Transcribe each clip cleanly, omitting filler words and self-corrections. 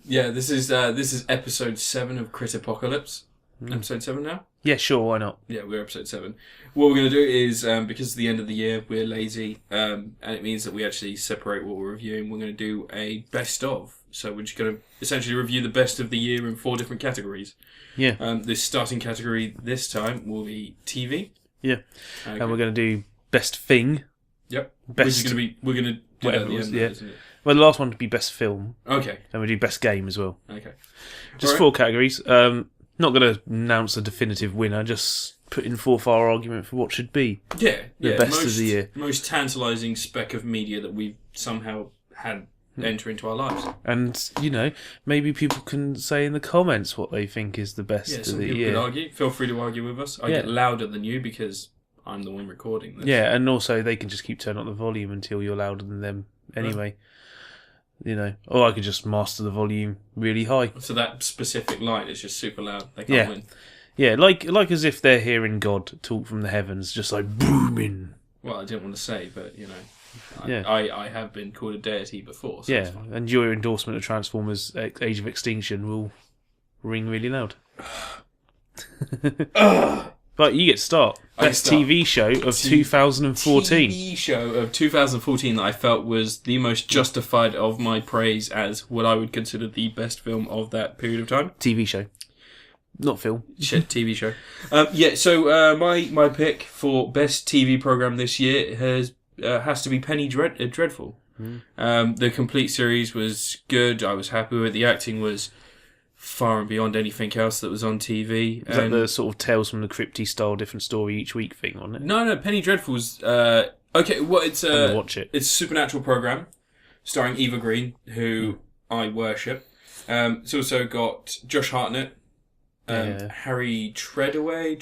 Yeah, this is episode 7 of Critapocalypse. Episode 7 now? Yeah, sure, why not? Yeah, we're episode 7. What we're going to do is, because it's the end of the year, we're lazy, and it means that we actually separate what we're reviewing. We're going to do a best of. So we're just going to essentially review the best of the year in 4 different categories. Yeah. This starting category this time will be TV. Yeah. Okay. And we're going to do best thing. Yep. Best. We're going to do that at the end, isn't it? Well, the last one would be best film. Okay. And we do best game as well. Okay. Just right. 4 categories. Not going to announce a definitive winner, just putting forth our argument for what should be the best of the year. Most tantalising speck of media that we've somehow had enter into our lives. And, maybe people can say in the comments what they think is the best of the some people year. could argue. Feel free to argue with us. I get louder than you because I'm the one recording this. Yeah, and also they can just keep turning up the volume until you're louder than them anyway. Or I could just master the volume really high. So that specific light is just super loud. They can't win. Yeah, like as if they're hearing God talk from the heavens, just like booming. Well, I didn't want to say, but I have been called a deity before. So yeah, and your endorsement of Transformers: Age of Extinction will ring really loud. But you get to start. Best TV show of 2014. TV show of 2014 that I felt was the most justified of my praise as what I would consider the best film of that period of time. TV show. Not film. Shit, TV show. So my pick for best TV programme this year has to be Penny Dreadful. The complete series was good. I was happy with it. The acting was far and beyond anything else that was on TV. Is that the sort of Tales from the Crypty style, different story each week thing on it? No, Penny Dreadful's... okay, well, it's watch it. It's a supernatural programme starring Eva Green, who I worship. It's also got Josh Hartnett, Harry Treadway,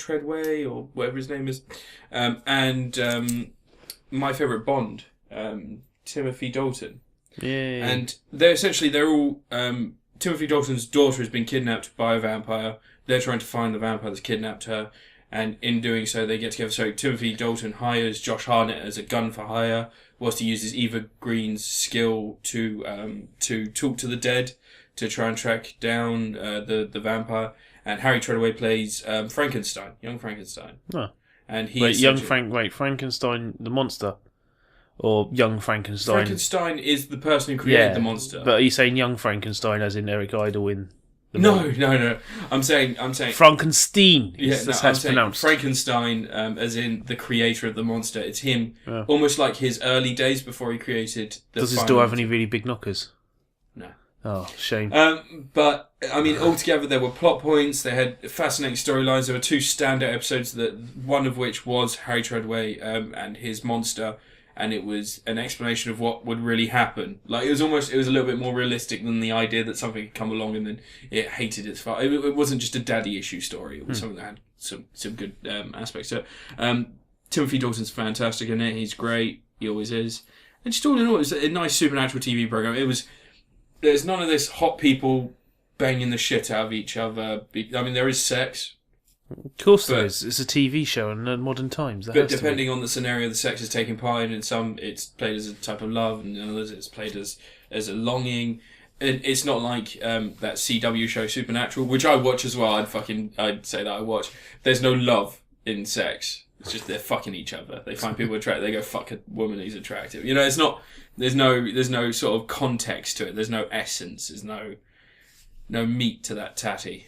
or whatever his name is, and my favourite Bond, Timothy Dalton. Yeah. And they're all... Timothy Dalton's daughter has been kidnapped by a vampire. They're trying to find the vampire that's kidnapped her, and in doing so, they get together. So Timothy Dalton hires Josh Hartnett as a gun for hire, whilst he uses Eva Green's skill to talk to the dead to try and track down the vampire. And Harry Treadway plays Frankenstein, young Frankenstein. Oh. And he's Frankenstein the monster. Or young Frankenstein. Frankenstein is the person who created the monster. But are you saying young Frankenstein as in Eric Idle in the No. I'm saying Frankenstein. Yeah, that's how it's pronounced. Frankenstein, as in the creator of the monster. It's him, almost like his early days before he created the Does his door have any really big knockers? No. Oh, shame. But, I mean, altogether there were plot points, they had fascinating storylines. There were 2 standout episodes, one of which was Harry Treadway and his monster. And it was an explanation of what would really happen. Like, it was a little bit more realistic than the idea that something could come along and then it hated its father. It wasn't just a daddy issue story. It was something that had some good aspects to it. Timothy Dalton's fantastic in it. He's great. He always is. And just all in all, it was a nice supernatural TV program. There's none of this hot people banging the shit out of each other. I mean, there is sex. Of course there is. It's a TV show in modern times. But depending on the scenario the sex is taking part in some it's played as a type of love, and in others it's played as a longing. It's not like that CW show Supernatural, which I watch as well. I'd say that I watch. There's no love in sex. It's just they're fucking each other. They find people attractive. They go fuck a woman who's attractive. It's not. There's no sort of context to it. There's no essence. There's no meat to that tatty.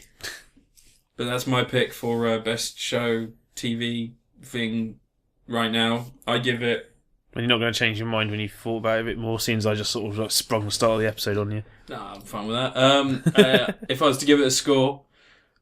But that's my pick for best show TV thing right now. I give it... And you're not going to change your mind when you thought about it a bit more, since I just sort of sprung the start of the episode on you. Nah, I'm fine with that. If I was to give it a score,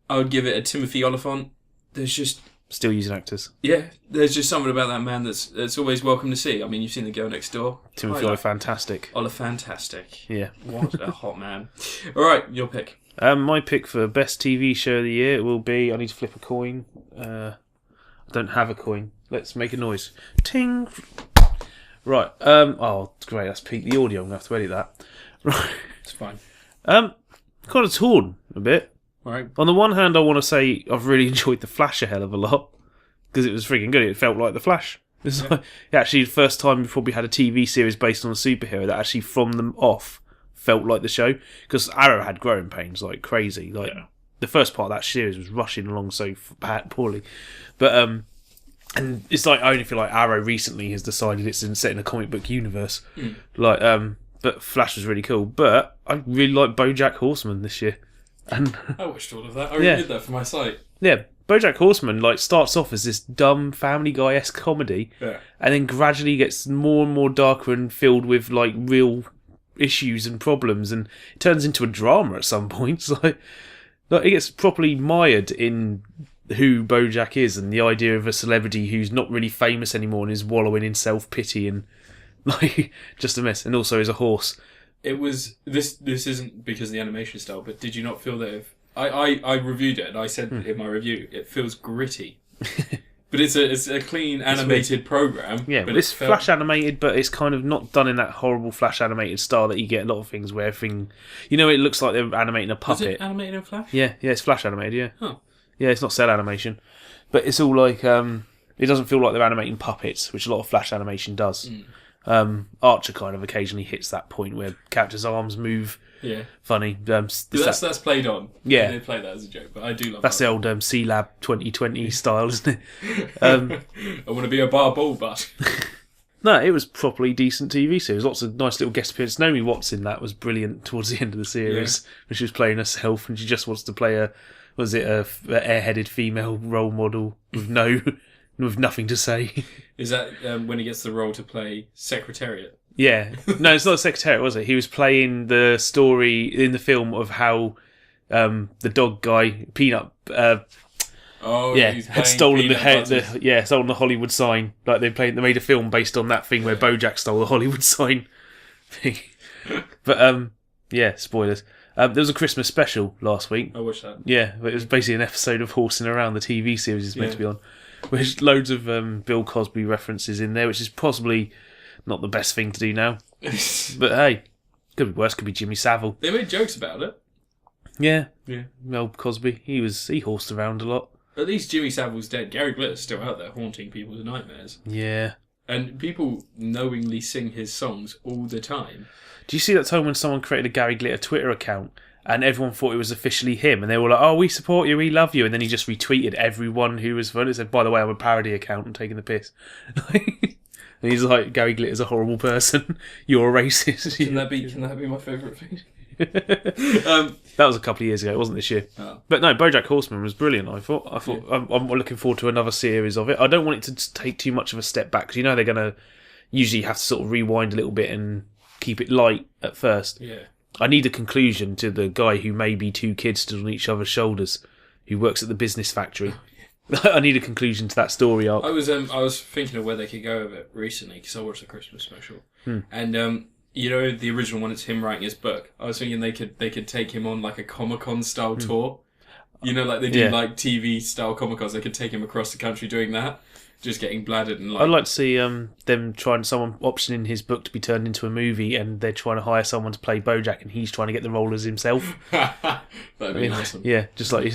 I would give it a Timothy Oliphant. There's just... Still using actors. Yeah, there's just something about that man that's always welcome to see. I mean, you've seen The Girl Next Door. Timothy Olyphantastic. Olyphantastic. Yeah. What a hot man. All right, your pick. My pick for best TV show of the year will be... I need to flip a coin. I don't have a coin. Let's make a noise. Ting! Right. Oh, great. That's peaked the audio. I'm going to have to edit that. Right. It's fine. Kind of torn a bit. Right. On the one hand, I want to say I've really enjoyed The Flash a hell of a lot, because it was freaking good. It felt like The Flash. It's like, actually the first time we probably had a TV series based on a superhero that actually from them off felt like the show, because Arrow had growing pains like crazy. Like the first part of that series was rushing along so poorly, but and it's like I only feel like Arrow recently has decided it's set in a comic book universe, like But Flash was really cool. But I really like BoJack Horseman this year, and I watched all of that. I reviewed that for my site. Yeah, BoJack Horseman like starts off as this dumb Family Guy-esque comedy, and then gradually gets more and more darker and filled with like real issues and problems, and it turns into a drama at some points. Like it gets properly mired in who BoJack is and the idea of a celebrity who's not really famous anymore and is wallowing in self-pity and like just a mess, and also is a horse. It was this isn't because of the animation style, but did you not feel that if I reviewed it and I said in my review it feels gritty. But it's a clean animated program. Yeah, but it's Flash animated, but it's kind of not done in that horrible Flash animated style that you get a lot of things where everything, it looks like they're animating a puppet. Is it animated in Flash? Yeah, it's Flash animated, yeah. Huh. Yeah, it's not cell animation. But it's all like, it doesn't feel like they're animating puppets, which a lot of Flash animation does. Archer kind of occasionally hits that point where characters' arms move. Yeah, funny. That's played on. Yeah, they play that as a joke, but I do love that's that. The old C-Lab 2020 style, isn't it? I want to be a barball, but no, it was properly decent TV series. Lots of nice little guest appearances. Naomi Watts in that was brilliant towards the end of the series when she was playing herself, and she just wants to play a airheaded female role model with with nothing to say. Is that when he gets the role to play Secretariat? Yeah. No, it's not Secretariat, was it? He was playing the story in the film of how the dog guy, Peanut... had stolen stolen the Hollywood sign. Like they made a film based on that thing where BoJack stole the Hollywood sign thing. But, spoilers. There was a Christmas special last week. I watched that. Yeah, but it was basically an episode of Horsing Around, the TV series is meant to be on. There's loads of Bill Cosby references in there, which is possibly not the best thing to do now. But hey, could be worse, could be Jimmy Savile. They made jokes about it. Yeah. Bill Cosby, he horsed around a lot. At least Jimmy Savile's dead. Gary Glitter's still out there haunting people's nightmares. Yeah. And people knowingly sing his songs all the time. Do you see that time when someone created a Gary Glitter Twitter account and everyone thought it was officially him, and they were like, "Oh, we support you, we love you," and then he just retweeted everyone who was fun. It said, "By the way, I'm a parody account. I'm taking the piss." And he's like, "Gary Glitter's a horrible person. You're a racist." Can that be my favourite thing? That was a couple of years ago. It wasn't this year. Oh. But no, BoJack Horseman was brilliant. I thought I'm looking forward to another series of it. I don't want it to take too much of a step back, because they're going to usually have to sort of rewind a little bit and keep it light at first. Yeah. I need a conclusion to the guy who may be two kids stood on each other's shoulders, who works at the business factory. I need a conclusion to that story arc. I was thinking of where they could go with it recently, because I watched the Christmas special, and the original one, it's him writing his book. I was thinking they could take him on like a Comic-Con style tour. Like they do like TV style Comic-Cons. They could take him across the country doing that. Just getting bladdered and I'd like to see them someone optioning his book to be turned into a movie, and they're trying to hire someone to play BoJack, and he's trying to get the role as himself. That'd be awesome. Yeah, just like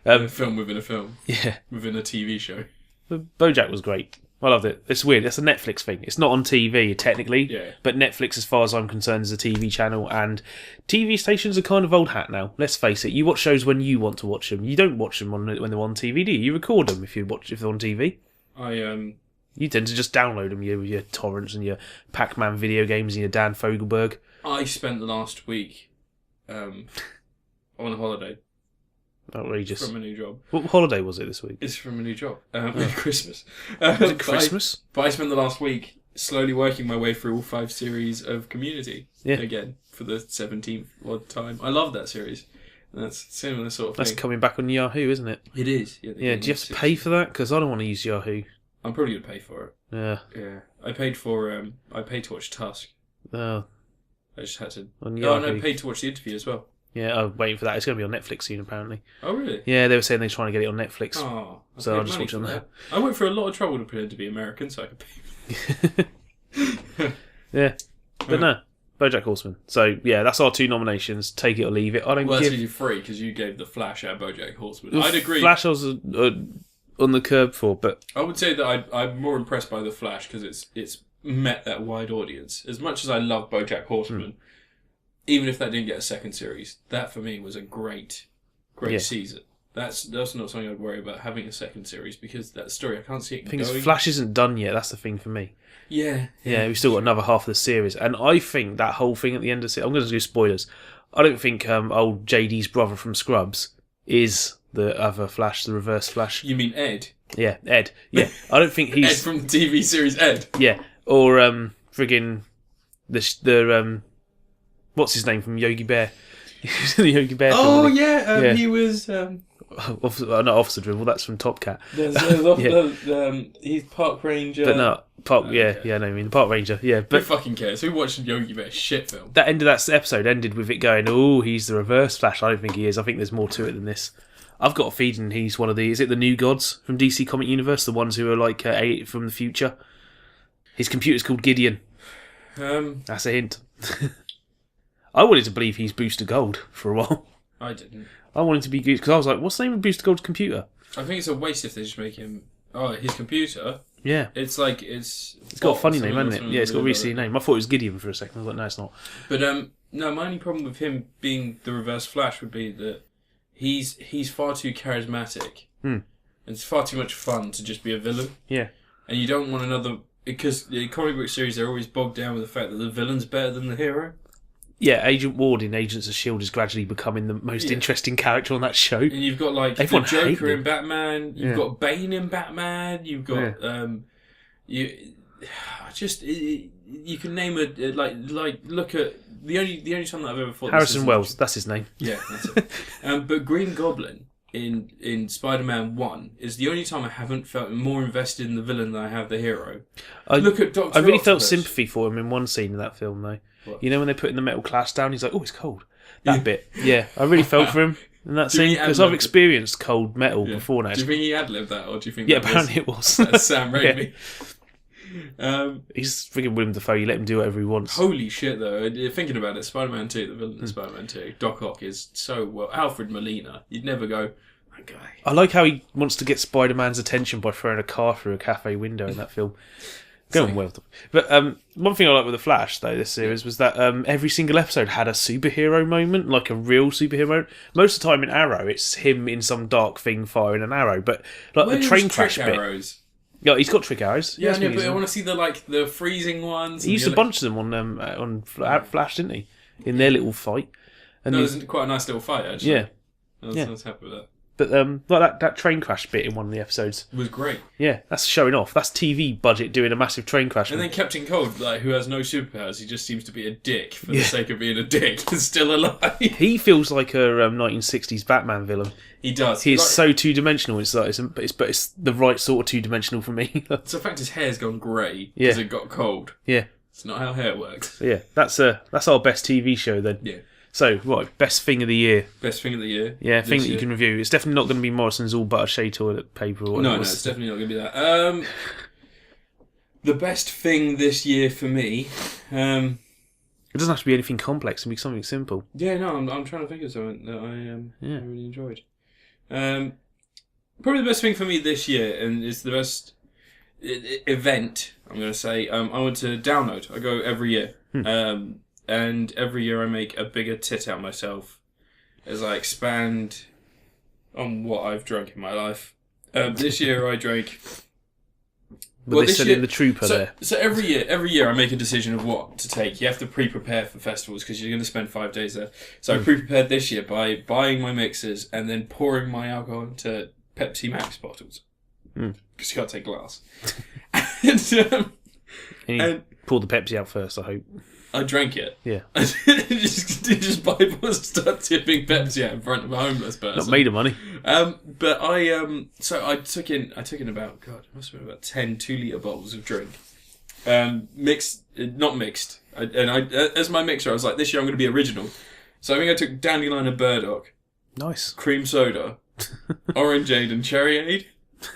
a film within a film. Yeah, within a TV show. But BoJack was great. I loved it. It's weird. It's a Netflix thing. It's not on TV technically, but Netflix, as far as I'm concerned, is a TV channel, and TV stations are kind of old hat now. Let's face it. You watch shows when you want to watch them. You don't watch them when they're on TV, do you? You record them if they're on TV. You tend to just download them, your torrents and your Pac-Man video games and your Dan Fogelberg. I spent the last week on a holiday. Outrageous. From a new job. What holiday was it this week? It's from a new job. Christmas. Was it Christmas? But I spent the last week slowly working my way through all 5 series of Community again for the 17th odd time. I love that series. That's similar sort of thing. That's coming back on Yahoo, isn't it? It is. Yeah. Do you have to pay for that? Because I don't want to use Yahoo. I'm probably going to pay for it. Yeah. Yeah. I paid to watch Tusk. Oh. I just had to... On Yahoo. Oh, no, I paid to watch the interview as well. Yeah, I'm waiting for that. It's going to be on Netflix soon, apparently. Oh, really? Yeah, they were saying they're trying to get it on Netflix. Oh. So I'll just watch it on that. I went through a lot of trouble to pretend to be American, so I could pay. Yeah. But no. BoJack Horseman. So yeah, that's our 2 nominations. Take it or leave it. That's you 3 because you gave the Flash out BoJack Horseman. I'd agree. Flash I was on the curb for, but I would say that I'm more impressed by the Flash because it's met that wide audience. As much as I love BoJack Horseman, even if that didn't get a second series, that for me was a great season. That's not something I'd worry about having a second series, because that story, I can't see it going. Flash isn't done yet. That's the thing for me. Yeah, we've still got another half of the series, and I think that whole thing at the end of the series, I'm going to do spoilers. I don't think old JD's brother from Scrubs is the other Flash, the Reverse Flash. You mean Ed? Yeah, Ed. Yeah, I don't think he's Ed from the TV series Ed. Yeah, or friggin' the what's his name from Yogi Bear? The Yogi Bear. Oh yeah, he was. Not Officer Dribble. That's from Top Cat. He's Park Ranger. But no, Park. I mean the Park Ranger. Yeah, but who fucking cares? Who watched Yogi Bear shit film? That episode ended with it going, "Oh, he's the Reverse Flash." I don't think he is. I think there's more to it than this. I've got a feeling he's one of the. Is it the New Gods from DC Comic Universe? The ones who are like from the future. His computer's called Gideon. That's a hint. I wanted to believe he's Booster Gold for a while. I didn't. I wanted to be because I was like, "What's the name of Booster Gold's computer?" I think it's a waste if they just make him. Oh, his computer. Yeah, it's like it's got a funny name, hasn't it? Yeah, it's got a really silly name. I thought it was Gideon for a second. I was like, no, it's not. But no, my only problem with him being the Reverse Flash would be that he's far too charismatic. And it's far too much fun to just be a villain. Yeah, and you don't want another, because the comic book series, they're always bogged down with the fact that the villain's better than the hero. Yeah, Agent Ward in Agents of S.H.I.E.L.D. is gradually becoming the most interesting character on that show. And you've got like the Joker in Batman, you've got Bane in Batman, you've got you can name it like look at the only time that I've ever thought Harrison Wells, that's his name. Yeah, that's it. But Green Goblin in Spider-Man 1 is the only time I haven't felt more invested in the villain than I have the hero. Look at Dr. I really Octopus. felt sympathy for him in one scene in that film though. What? You know when they're putting the metal class down, he's like, "Oh, it's cold." That bit, yeah, I really felt for him in that scene because I've experienced cold metal before now. Do you think he ad-libbed that, or do you think? Yeah, apparently it was. That's Sam Raimi. He's freaking Willem Dafoe. You let him do whatever he wants. Holy shit, though! Thinking about it, Spider-Man 2, the villain in Spider-Man 2, Doc Ock is so well. Alfred Molina, you'd never go, that guy. I like how he wants to get Spider-Man's attention by throwing a car through a cafe window in that film. Going well. But one thing I like with The Flash, though, this series, was that every single episode had a superhero moment, like a real superhero moment. Most of the time in Arrow, it's him in some dark thing firing an arrow. But like the train crash bit... Arrows? Yeah, he's got trick arrows. Yeah, but I want to see the freezing ones. He used a bunch of them on Flash, didn't he? In their little fight. And it was quite a nice little fight, actually. Yeah. I was happy with that. But like that train crash bit in one of the episodes was great. Yeah, that's showing off. That's TV budget doing a massive train crash. And then Captain Cold, like, who has no superpowers, he just seems to be a dick for the sake of being a dick and still alive. He feels like a 1960s Batman villain. He does. He is so two-dimensional. It's the right sort of two-dimensional for me. It's the fact his hair's gone grey because it got cold. Yeah, it's not how hair works. Yeah, that's our best TV show then. Yeah. So, what, best thing of the year? Best thing of the year? Yeah, thing that you can review. It's definitely not going to be Morrison's All Butter Shea Toilet Paper or whatever. No, it's definitely not going to be that. The best thing this year for me... it doesn't have to be anything complex. It can be something simple. Yeah, no, I'm trying to think of something that I really enjoyed. Probably the best thing for me this year, and it's the best event, I'm going to say, I went to Download. I go every year. And every year I make a bigger tit out of myself as I expand on what I've drunk in my life. This year I drank... But they're selling the Trooper there. So every year I make a decision of what to take. You have to pre-prepare for festivals because you're going to spend 5 days there. So I pre-prepared this year by buying my mixers and then pouring my alcohol into Pepsi Max bottles. Because you can't take glass. and pour the Pepsi out first, I hope. I drank it. Yeah. just Bible start tipping Pepsi out in front of a homeless person. Not made of money. But I took in about, God, it must have been about 10 2-litre bottles of drink. Not mixed. As my mixer, I was like, this year I'm going to be original. So I think I took Dandelion and Burdock. Nice. Cream soda, Orangeade and Cherryade,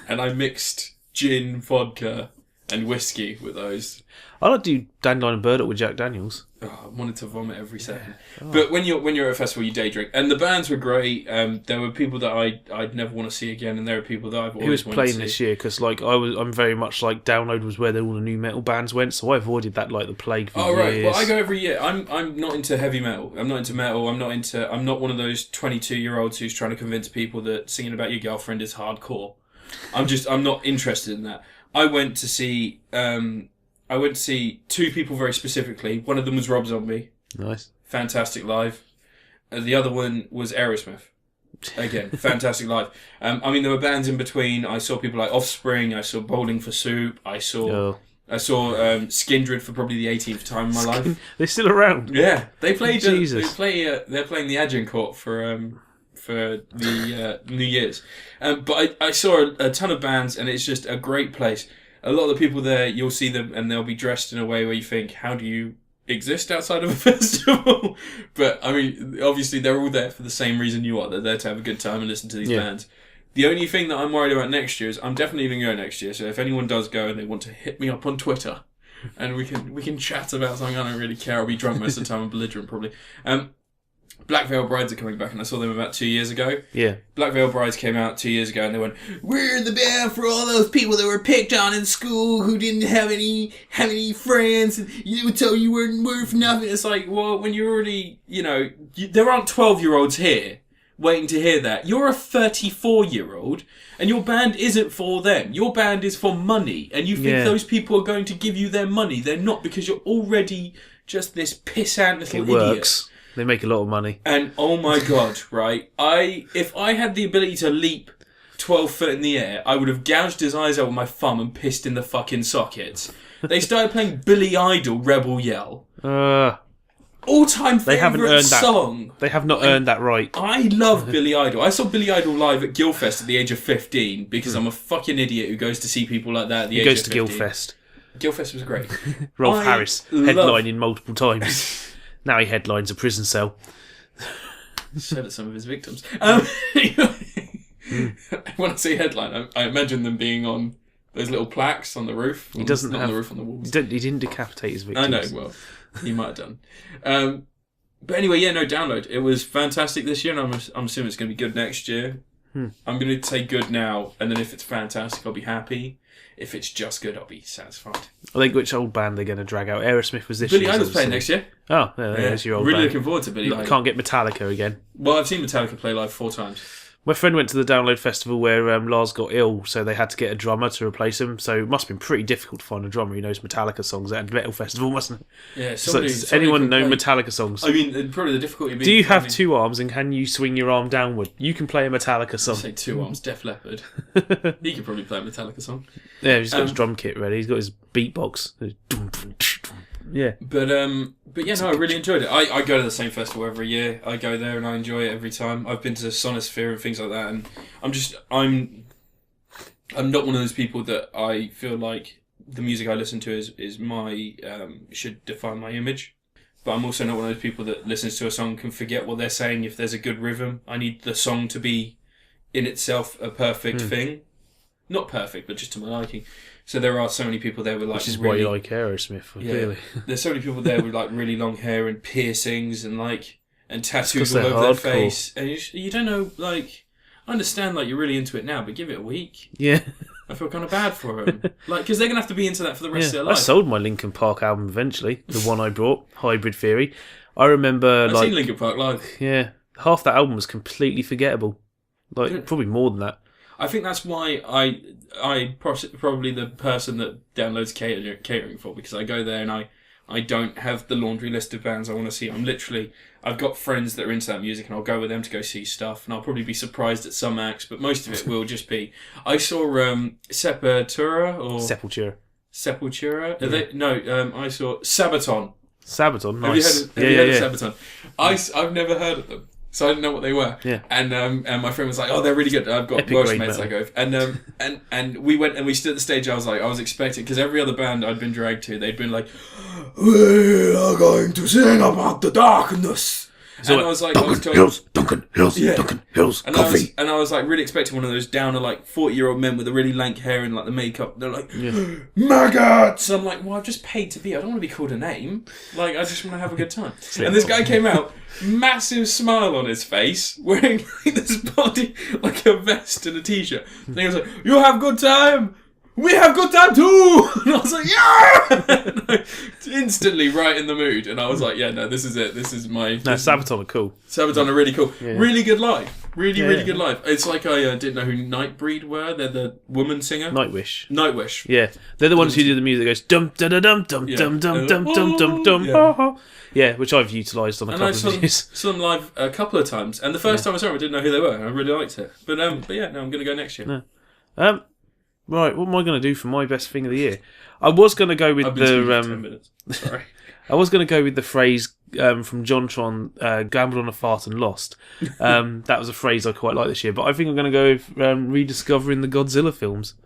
and I mixed gin, vodka, and whiskey with those. I like to do Dandelion and Burdock with Jack Daniels. Oh, I wanted to vomit every second. Yeah. Oh. But when you're at a festival, you day drink, and the bands were great. There were people that I'd never want to see again, and there are people that I've always Who was wanted playing to see. this year? Because I'm very much like Download was where all the new metal bands went, so I avoided that like the plague for years. Right. Well, I go every year. I'm not into heavy metal. I'm not into metal. I'm not one of those 22-year-olds who's trying to convince people that singing about your girlfriend is hardcore. I'm not interested in that. I went to see two people very specifically. One of them was Rob Zombie. Nice. Fantastic live. The other one was Aerosmith. Again, fantastic live. I mean, there were bands in between. I saw people like Offspring. I saw Bowling for Soup. I saw Skindred for probably the 18th time in my life. They're still around. Yeah, they played. Jesus. They're playing the Agincourt for the New Year's. But I saw a ton of bands, and it's just a great place. A lot of the people there, you'll see them, and they'll be dressed in a way where you think, how do you exist outside of a festival? But, I mean, obviously they're all there for the same reason you are. They're there to have a good time and listen to these bands. The only thing that I'm worried about next year is I'm definitely going to go next year. So if anyone does go and they want to hit me up on Twitter, and we can chat about something, I don't really care. I'll be drunk most of the time and belligerent probably. Black Veil Brides are coming back, and I saw them about 2 years ago. Yeah. Black Veil Brides came out 2 years ago, and they went, "We're the band for all those people that were picked on in school who didn't have any friends, and you would tell you weren't worth nothing." It's like, well, when you're already, there aren't 12-year-olds here waiting to hear that. You're a 34-year-old, and your band isn't for them. Your band is for money, and you think those people are going to give you their money. They're not, because you're already just this pissant little idiot. It works. They make a lot of money. And oh my god, right? If I had the ability to leap 12 foot in the air, I would have gouged his eyes out with my thumb and pissed in the fucking sockets. They started playing Billy Idol, Rebel Yell. All-time favourite song. They have not earned that right. I love Billy Idol. I saw Billy Idol live at Guildfest at the age of 15 because I'm a fucking idiot who goes to see people like that at the age of 15. He goes to Guildfest. Guildfest was great. Rolf Harris, headlining multiple times. Now he headlines a prison cell. So did some of his victims. When I say headline, I imagine them being on those little plaques on the roof. He doesn't have on the roof, on the walls. He didn't decapitate his victims. I know. Well, he might have done. But anyway, Download. It was fantastic this year, and I'm assuming it's going to be good next year. I'm going to say good now, and then if it's fantastic, I'll be happy. If it's just good, I'll be satisfied. I think which old band they're going to drag out. Aerosmith was this year. Billy Idol's playing next year. Oh, there's your old really band. Looking forward to Billy Idol. Can't get Metallica again. Well, I've seen Metallica play live 4 times. My friend went to the Download Festival where Lars got ill, so they had to get a drummer to replace him. So it must have been pretty difficult to find a drummer who knows Metallica songs at a metal festival, mustn't it? Yeah. Does anyone know Metallica songs? I mean, probably the difficulty. Do you have 2 arms and can you swing your arm downward? You can play a Metallica song. I say 2 arms. Def Leppard. He could probably play a Metallica song. Yeah, he's got his drum kit ready. He's got his beatbox. Yeah. But yeah, no, I really enjoyed it. I go to the same festival every year. I go there and I enjoy it every time. I've been to Sonosphere and things like that, and I'm not one of those people that I feel like the music I listen to is my should define my image. But I'm also not one of those people that listens to a song and can forget what they're saying if there's a good rhythm. I need the song to be in itself a perfect thing. Not perfect, but just to my liking. So there are so many people there with like... Which is why you like Aerosmith, clearly. There's so many people there with like really long hair and piercings and tattoos all over their face. And you don't know, like... I understand like you're really into it now, but give it a week. Yeah. I feel kind of bad for them. Because they're going to have to be into that for the rest of their life. I sold my Linkin Park album eventually, the one I brought, Hybrid Theory. I remember I've seen Linkin Park live. Yeah. Half that album was completely forgettable. Probably more than that. I think that's why I probably the person that downloads catering for, because I go there and I don't have the laundry list of bands I want to see. I've got friends that are into that music and I'll go with them to go see stuff, and I'll probably be surprised at some acts, but most of it will just be... I saw Sepultura. Yeah. I saw Sabaton. Sabaton, nice. Have you heard of Sabaton? I've never heard of them. So I didn't know what they were. Yeah. And my friend was like, "Oh, they're really good." I've got Welsh mates I go with. And we went and we stood at the stage. I was expecting, because every other band I'd been dragged to, they'd been like, "We are going to sing about the darkness." And I was like, Duncan Hills, Duncan Hills, Yeah. Duncan Hills, and coffee. I was like really expecting one of those downer like 40-year-old men with the really lank hair and like the makeup. They're like, maggots. I'm like, well, I've just paid to be. I don't want to be called a name. Like, I just want to have a good time. And this guy came out, massive smile on his face, wearing like this body like a vest and a t-shirt. And he was like, "You have good time. We have good time too!" And I was like, yeah! Instantly right in the mood. And I was like, yeah, no, this is it. This is my... No, Sabaton are cool. Sabaton are really cool. Yeah. Really good live. Really good live. It's like I didn't know who Nightbreed were. They're the woman singer. Nightwish. Nightwish. Yeah, they're the ones who do the music that goes dum da da dum dum dum dum dum dum dum dum. Yeah. Yeah, which I've utilised on a And I couple of videos. saw them live a couple of times. And the first time I saw them, I didn't know who they were. And I really liked it. But yeah, no, I'm going to go next year. No. Right, what am I going to do for my best thing of the year? I was going to go with I've been speaking for 10 minutes. Sorry. I was going to go with the phrase from JonTron, gambled on a fart and lost. That was a phrase I quite like this year, but I think I'm going to go with rediscovering the Godzilla films.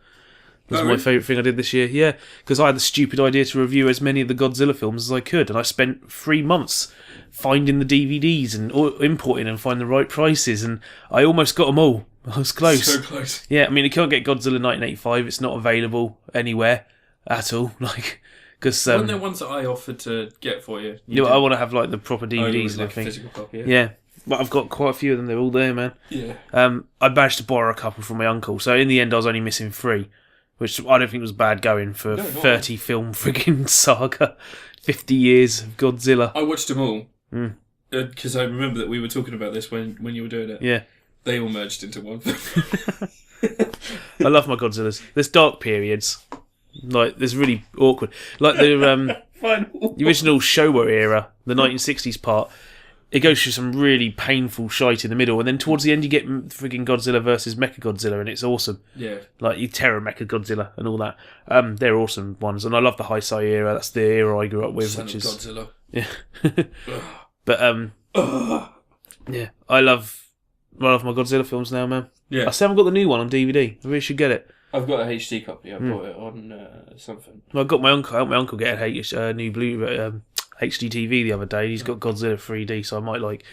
That's my favourite thing I did this year. Yeah, because I had the stupid idea to review as many of the Godzilla films as I could, and I spent 3 months finding the DVDs and importing and finding the right prices, and I almost got them all. I was close. So close. Yeah, I mean, you can't get Godzilla 1985. It's not available anywhere at all. Like, because Weren't there ones that I offered to get for you? I want to have like the proper DVDs and like everything. physical copy, Yeah, but I've got quite a few of them. They're all there, man. Yeah. I managed to borrow a couple from my uncle, so in the end, I was only missing 3, which I don't think was bad going for a 30 film frigging saga, 50 years of Godzilla. I watched them all because I remember that we were talking about this when you were doing it. Yeah. They all merged into one. I love my Godzillas. There's dark periods. Like, there's really awkward. Like the original Showa era, the 1960s part, it goes through some really painful shite in the middle, and then towards the end you get frigging Godzilla versus Mechagodzilla, and it's awesome. Yeah. Like, you Terror Mechagodzilla and all that. They're awesome ones, and I love the Heisei era. That's the era I grew up with. Son which of is Godzilla. Yeah. But, yeah, I love my Godzilla films now, man. Yeah. I still haven't got the new one on DVD. I really should get it. I've got a HD copy. I bought it on something. Well, I got my uncle. I helped my uncle get a new blue HD TV the other day. He's got Godzilla 3D, so I might like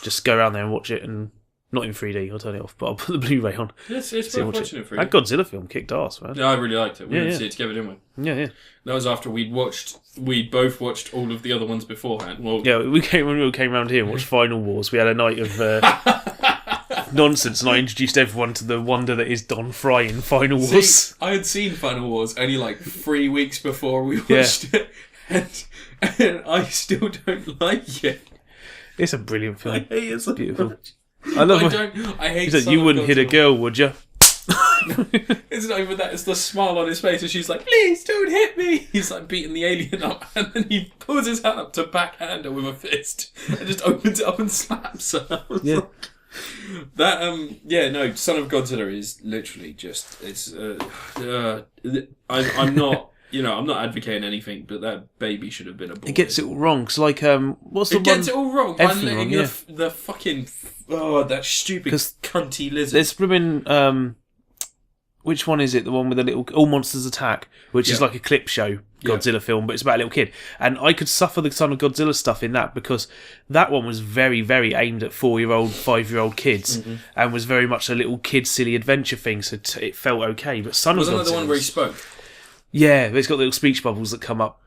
just go around there and watch it, and not in 3D. I'll turn it off, but I'll put the Blu-ray on. It's worth watching it for you. That Godzilla film kicked ass, man. Yeah, I really liked it. We went to see it together, didn't we? Yeah. That was after we both watched all of the other ones beforehand. Well, Yeah, when we came around here and watched Final Wars, we had a night of nonsense, and I introduced everyone to the wonder that is Don Fry in Final Wars. See, I had seen Final Wars only like 3 weeks before we watched it, and I still don't like it. It's a brilliant film. I hate it so Beautiful. much. I love I hate he said, Son you of wouldn't hit a Godzilla. girl, would you? It's not even that, it's the smile on his face, and she's like, "Please don't hit me." He's like beating the alien up, and then he pulls his hand up to backhand her with a fist and just opens it up and slaps her. Yeah. That Son of Godzilla is literally just I'm not I'm not advocating anything, but that baby should have been aborted. It gets it all wrong. Cause like, what's the It one? gets it all wrong. Everything wrong, yeah. The fucking that stupid cunty lizard. There's been which one is it? The one with the little All Monsters Attack, which is like a clip show Godzilla film, but it's about a little kid. And I could suffer the Son of Godzilla stuff in that because that one was very, very aimed at 4-year-old, 5-year-old kids, and was very much a little kid silly adventure thing. So it felt okay. But Son of Godzilla, wasn't that the one where he spoke? Yeah, it's got little speech bubbles that come up.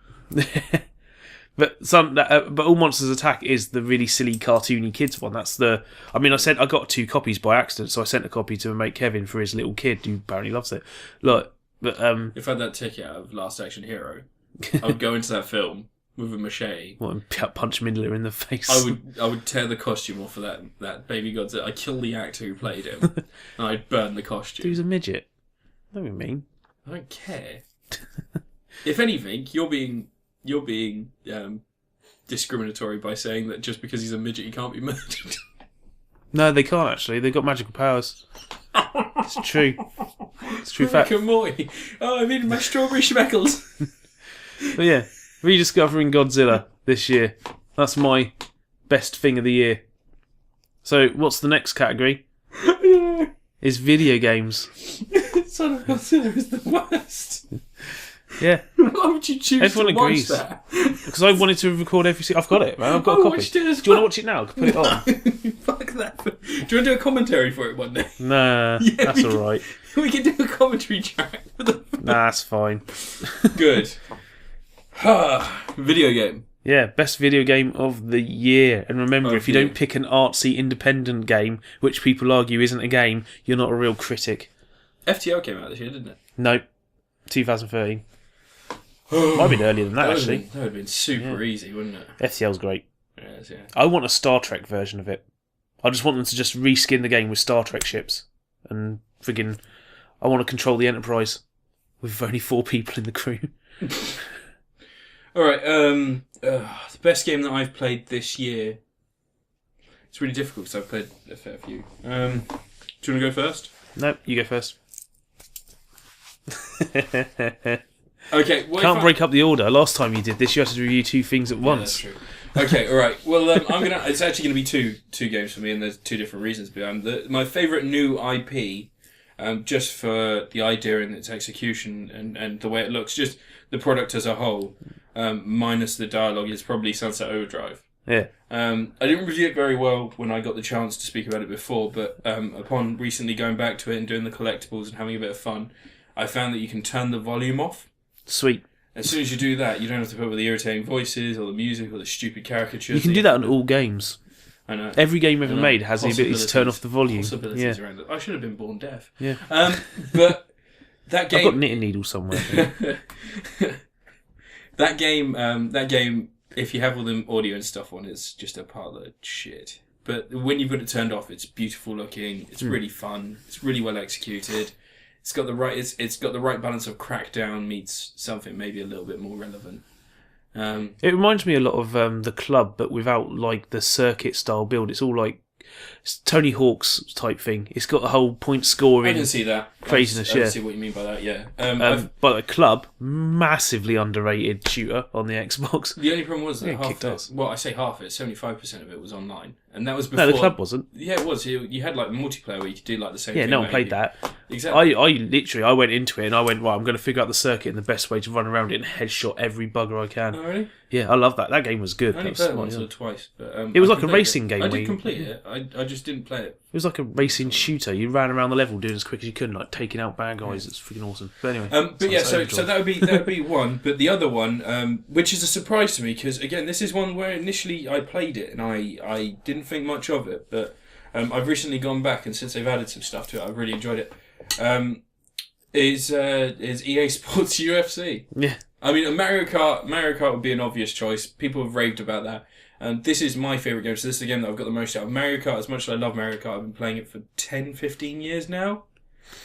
But All Monsters Attack is the really silly, cartoony kids one. That's the. I mean, I got 2 copies by accident, so I sent a copy to my mate Kevin for his little kid who apparently loves it. Look, but if I had that ticket out of Last Action Hero, I would go into that film with a machete. and punch Midler in the face. I would tear the costume off of that baby Godzilla. I'd kill the actor who played him, and I'd burn the costume. Who's a midget? What do you mean? I don't care. If anything, you're being discriminatory by saying that just because he's a midget he can't be murdered. No, they can't actually. They've got magical powers. It's true. It's true fact. Rick and Morty. Oh, I'm eating my strawberry schmeckles. But yeah, rediscovering Godzilla this year. That's my best thing of the year. So, what's the next category? Is video games. Son of Godzilla is the worst. Yeah. Why would you choose Everyone to agrees. watch that? Because I wanted to record every. I've got it, man. I've got a copy. Watched it as Do you want to watch it now? I can put it on. Fuck that. Do you want to do a commentary for it one day? Nah, Yeah, that's all right. We can do a commentary track. Nah, that's fine. Good. Video game. Yeah, best video game of the year. And remember, if you Okay. don't pick an artsy independent game, which people argue isn't a game, you're not a real critic. FTL came out this year, didn't it? Nope. 2013. Might have been earlier than that, actually. That would have been super easy, wouldn't it? FTL's great. Yes, yeah. I want a Star Trek version of it. I just want them to just reskin the game with Star Trek ships. And friggin' I want to control the Enterprise with only 4 people in the crew. Alright, the best game that I've played this year. It's really difficult because I've played a fair few. Do you want to go first? Nope, you go first. Okay, Can't break up the order. Last time you did this, you had to review 2 things at once. Yeah, that's true. Okay, alright. Well, it's actually going to be two games for me, and there's 2 different reasons behind my favourite new IP, just for the idea and its execution and the way it looks, just the product as a whole, minus the dialogue, is probably Sunset Overdrive. Yeah. I didn't review it very well when I got the chance to speak about it before, but upon recently going back to it and doing the collectibles and having a bit of fun, I found that you can turn the volume off. Sweet. As soon as you do that, you don't have to put up with the irritating voices or the music or the stupid caricatures. You can do that on all games. I know. Every game ever made has the ability to turn off the volume. Possibilities around it. I should have been born deaf. Yeah. But that game... I've got knitting needles somewhere. That game, if you have all the audio and stuff on, it's just a pile of shit. But when you've got it turned off, it's beautiful looking. It's really fun. It's really well executed. It's got the right. It's got the right balance of Crackdown meets something maybe a little bit more relevant. It reminds me a lot of The Club, but without like the circuit style build. It's all like Tony Hawk's type thing. It's got the whole point scoring. I can see that Craziness. I can see what you mean by that. Yeah. But The Club, massively underrated shooter on the Xbox. The only problem was that half kicked of ass. it, well, I say half of it, 75% of it was online. And that was before... No, The Club wasn't. Yeah, it was. You had like multiplayer where you could do like the same Yeah, thing. no one played that. Exactly. I went into it and I went, right, I'm going to figure out the circuit and the best way to run around it and headshot every bugger I can. Oh, really? Yeah, I love that. That game was good. I only played it once or twice. But, it was I like a racing game. I where did complete it. I just didn't play it. It was like a racing shooter. You ran around the level doing as quick as you could, like taking out bad guys. It's freaking awesome. But anyway. But yeah, so that would be one. But the other one, which is a surprise to me, because again, this is one where initially I played it and I didn't think much of it, but I've recently gone back, and since they've added some stuff to it, I've really enjoyed it. Is EA Sports UFC? Yeah. I mean, Mario Kart would be an obvious choice. People have raved about that. This is my favourite game, so this is the game that I've got the most out of. Mario Kart, as much as I love Mario Kart, I've been playing it for 10, 15 years now.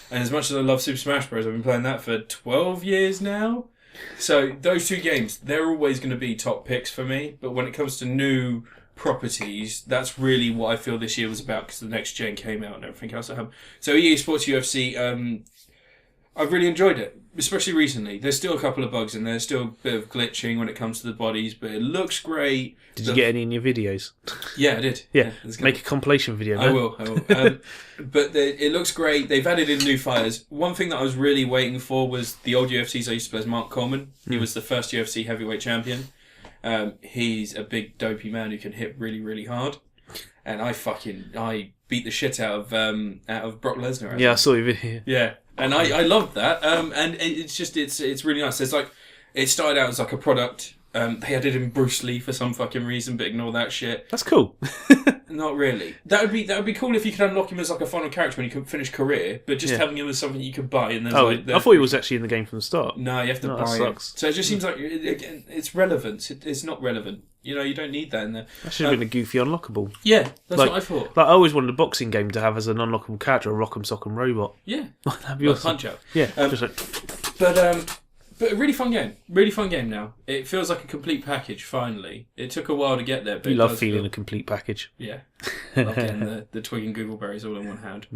And as much as I love Super Smash Bros, I've been playing that for 12 years now. So those 2 games, they're always going to be top picks for me. But when it comes to new properties, that's really what I feel this year was about, because the next gen came out and everything else I have. So EA Sports UFC, I've really enjoyed it, especially recently. There's still a couple of bugs and there's still a bit of glitching when it comes to the bodies, but it looks great. Did you get any in your videos? Yeah, I did. Yeah, make a compilation video. Man. I will. But it looks great. They've added in new fighters. One thing that I was really waiting for was the old UFCs I used to play as Mark Coleman. He was the first UFC heavyweight champion. He's a big dopey man who can hit really, really hard. And I beat the shit out of Brock Lesnar. Yeah, I saw your video. Yeah. And I loved that. And it's really nice. There's like, it started out as like a product. They added in Bruce Lee for some fucking reason, but ignore that shit. That's cool. Not really. That would be cool if you could unlock him as like a final character when you could finish career, but just having him as something you could buy. And I thought he was actually in the game from the start. No, you have to buy that it. sucks. So it just seems like, again, it's relevant. It's not relevant. You know, you don't need that in there. That should have been a goofy unlockable. Yeah, that's what I thought. Like I always wanted a boxing game to have as an unlockable character a Rock'em Sock'em Robot. Yeah. That'd be awesome. Punch Out. Yeah, just like... But a really fun game. Really fun game now. It feels like a complete package, finally. It took a while to get there. But you love feeling a complete package. Yeah. Love getting the twig and googleberries all in one hand.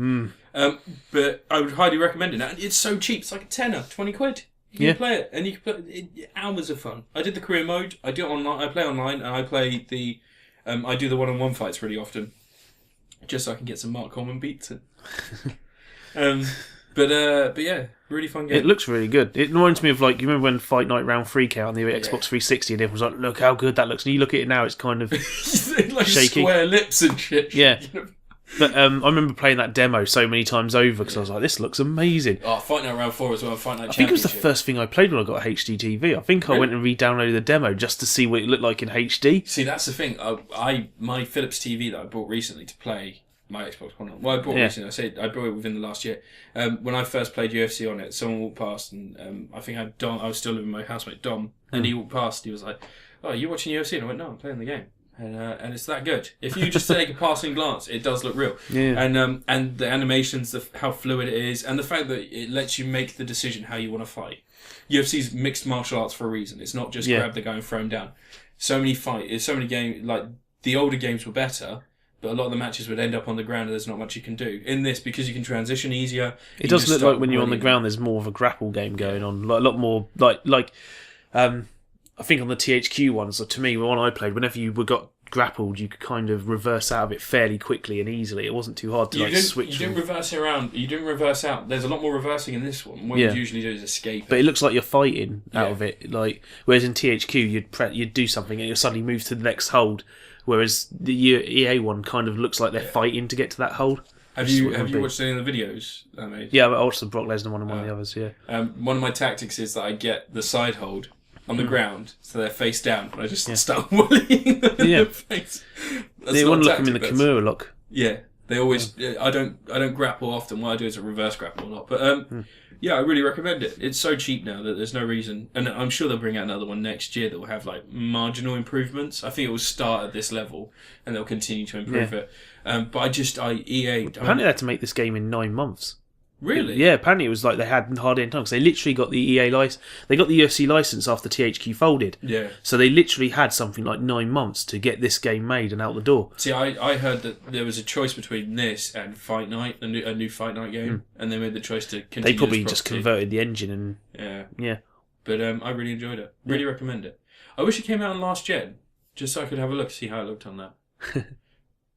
But I would highly recommend it. Now, it's so cheap. It's like a tenner, 20 quid. You can play it. And you can play it. Hours of fun. I did the career mode. I do it online. I play online. And I play the... I do the one-on-one fights really often. Just so I can get some Mark Coleman beats in. But yeah, really fun game. It looks really good. It reminds me of, like, you remember when Fight Night Round 3 came out on the Xbox 360 and everyone was like, look how good that looks. And you look at it now, it's kind of like shaky. Square lips and shit. Yeah. But I remember playing that demo so many times over because I was like, this looks amazing. Oh, Fight Night Round 4 as well, Fight Night I think it was the Championship. first thing I played when I got a HD TV. I think I went and re-downloaded the demo just to see what it looked like in HD. See, that's the thing. My Philips TV that I bought recently to play my Xbox One. Well, I bought recently. I bought it within the last year. When I first played UFC on it, someone walked past, and I think I was still living with my housemate Dom, and he walked past. He was like, "Oh, you watching UFC?" And I went, "No, I'm playing the game." And it's that good. If you just take a passing glance, it does look real. Yeah. And the animations, how fluid it is, and the fact that it lets you make the decision how you want to fight. UFC's mixed martial arts for a reason. It's not just grab the guy and throw him down. So many games, like the older games were better, but a lot of the matches would end up on the ground and there's not much you can do. In this, because you can transition easier. It does look like when you're on the ground, there's more of a grapple game going on. Like, a lot more, I think on the THQ ones, so to me, the one I played, whenever you got grappled, you could kind of reverse out of it fairly quickly and easily. It wasn't too hard to switch. You didn't reverse around. You didn't reverse out. There's a lot more reversing in this one. What you usually do is escape. But it looks like you're fighting out of it. Like, whereas in THQ, you'd do something and you'll suddenly move to the next hold. Whereas the EA one kind of looks like they're fighting to get to that hold. Have you watched any of the videos I made? Yeah, I watched the Brock Lesnar one and one of the others. Yeah. One of my tactics is that I get the side hold on the ground, so they're face down, and I just start walleying them in the face. They want to look them in the Kimura lock. Yeah, they always. I don't grapple often. What I do is a reverse grapple a lot. But yeah, I really recommend it. It's so cheap now that there's no reason, and I'm sure they'll bring out another one next year that will have like marginal improvements. I think it will start at this level, and they'll continue to improve it. But EA. Apparently, they had to make this game in 9 months. Really? Yeah, apparently it was like they had hardly any time because they literally got the EA license. They got the UFC license after THQ folded. Yeah. So they literally had something like 9 months to get this game made and out the door. See, I heard that there was a choice between this and Fight Night, a new Fight Night game, and they made the choice to continue. They probably just converted the engine and yeah. But I really enjoyed it. Really recommend it. I wish it came out on last gen, just so I could have a look, see how it looked on that.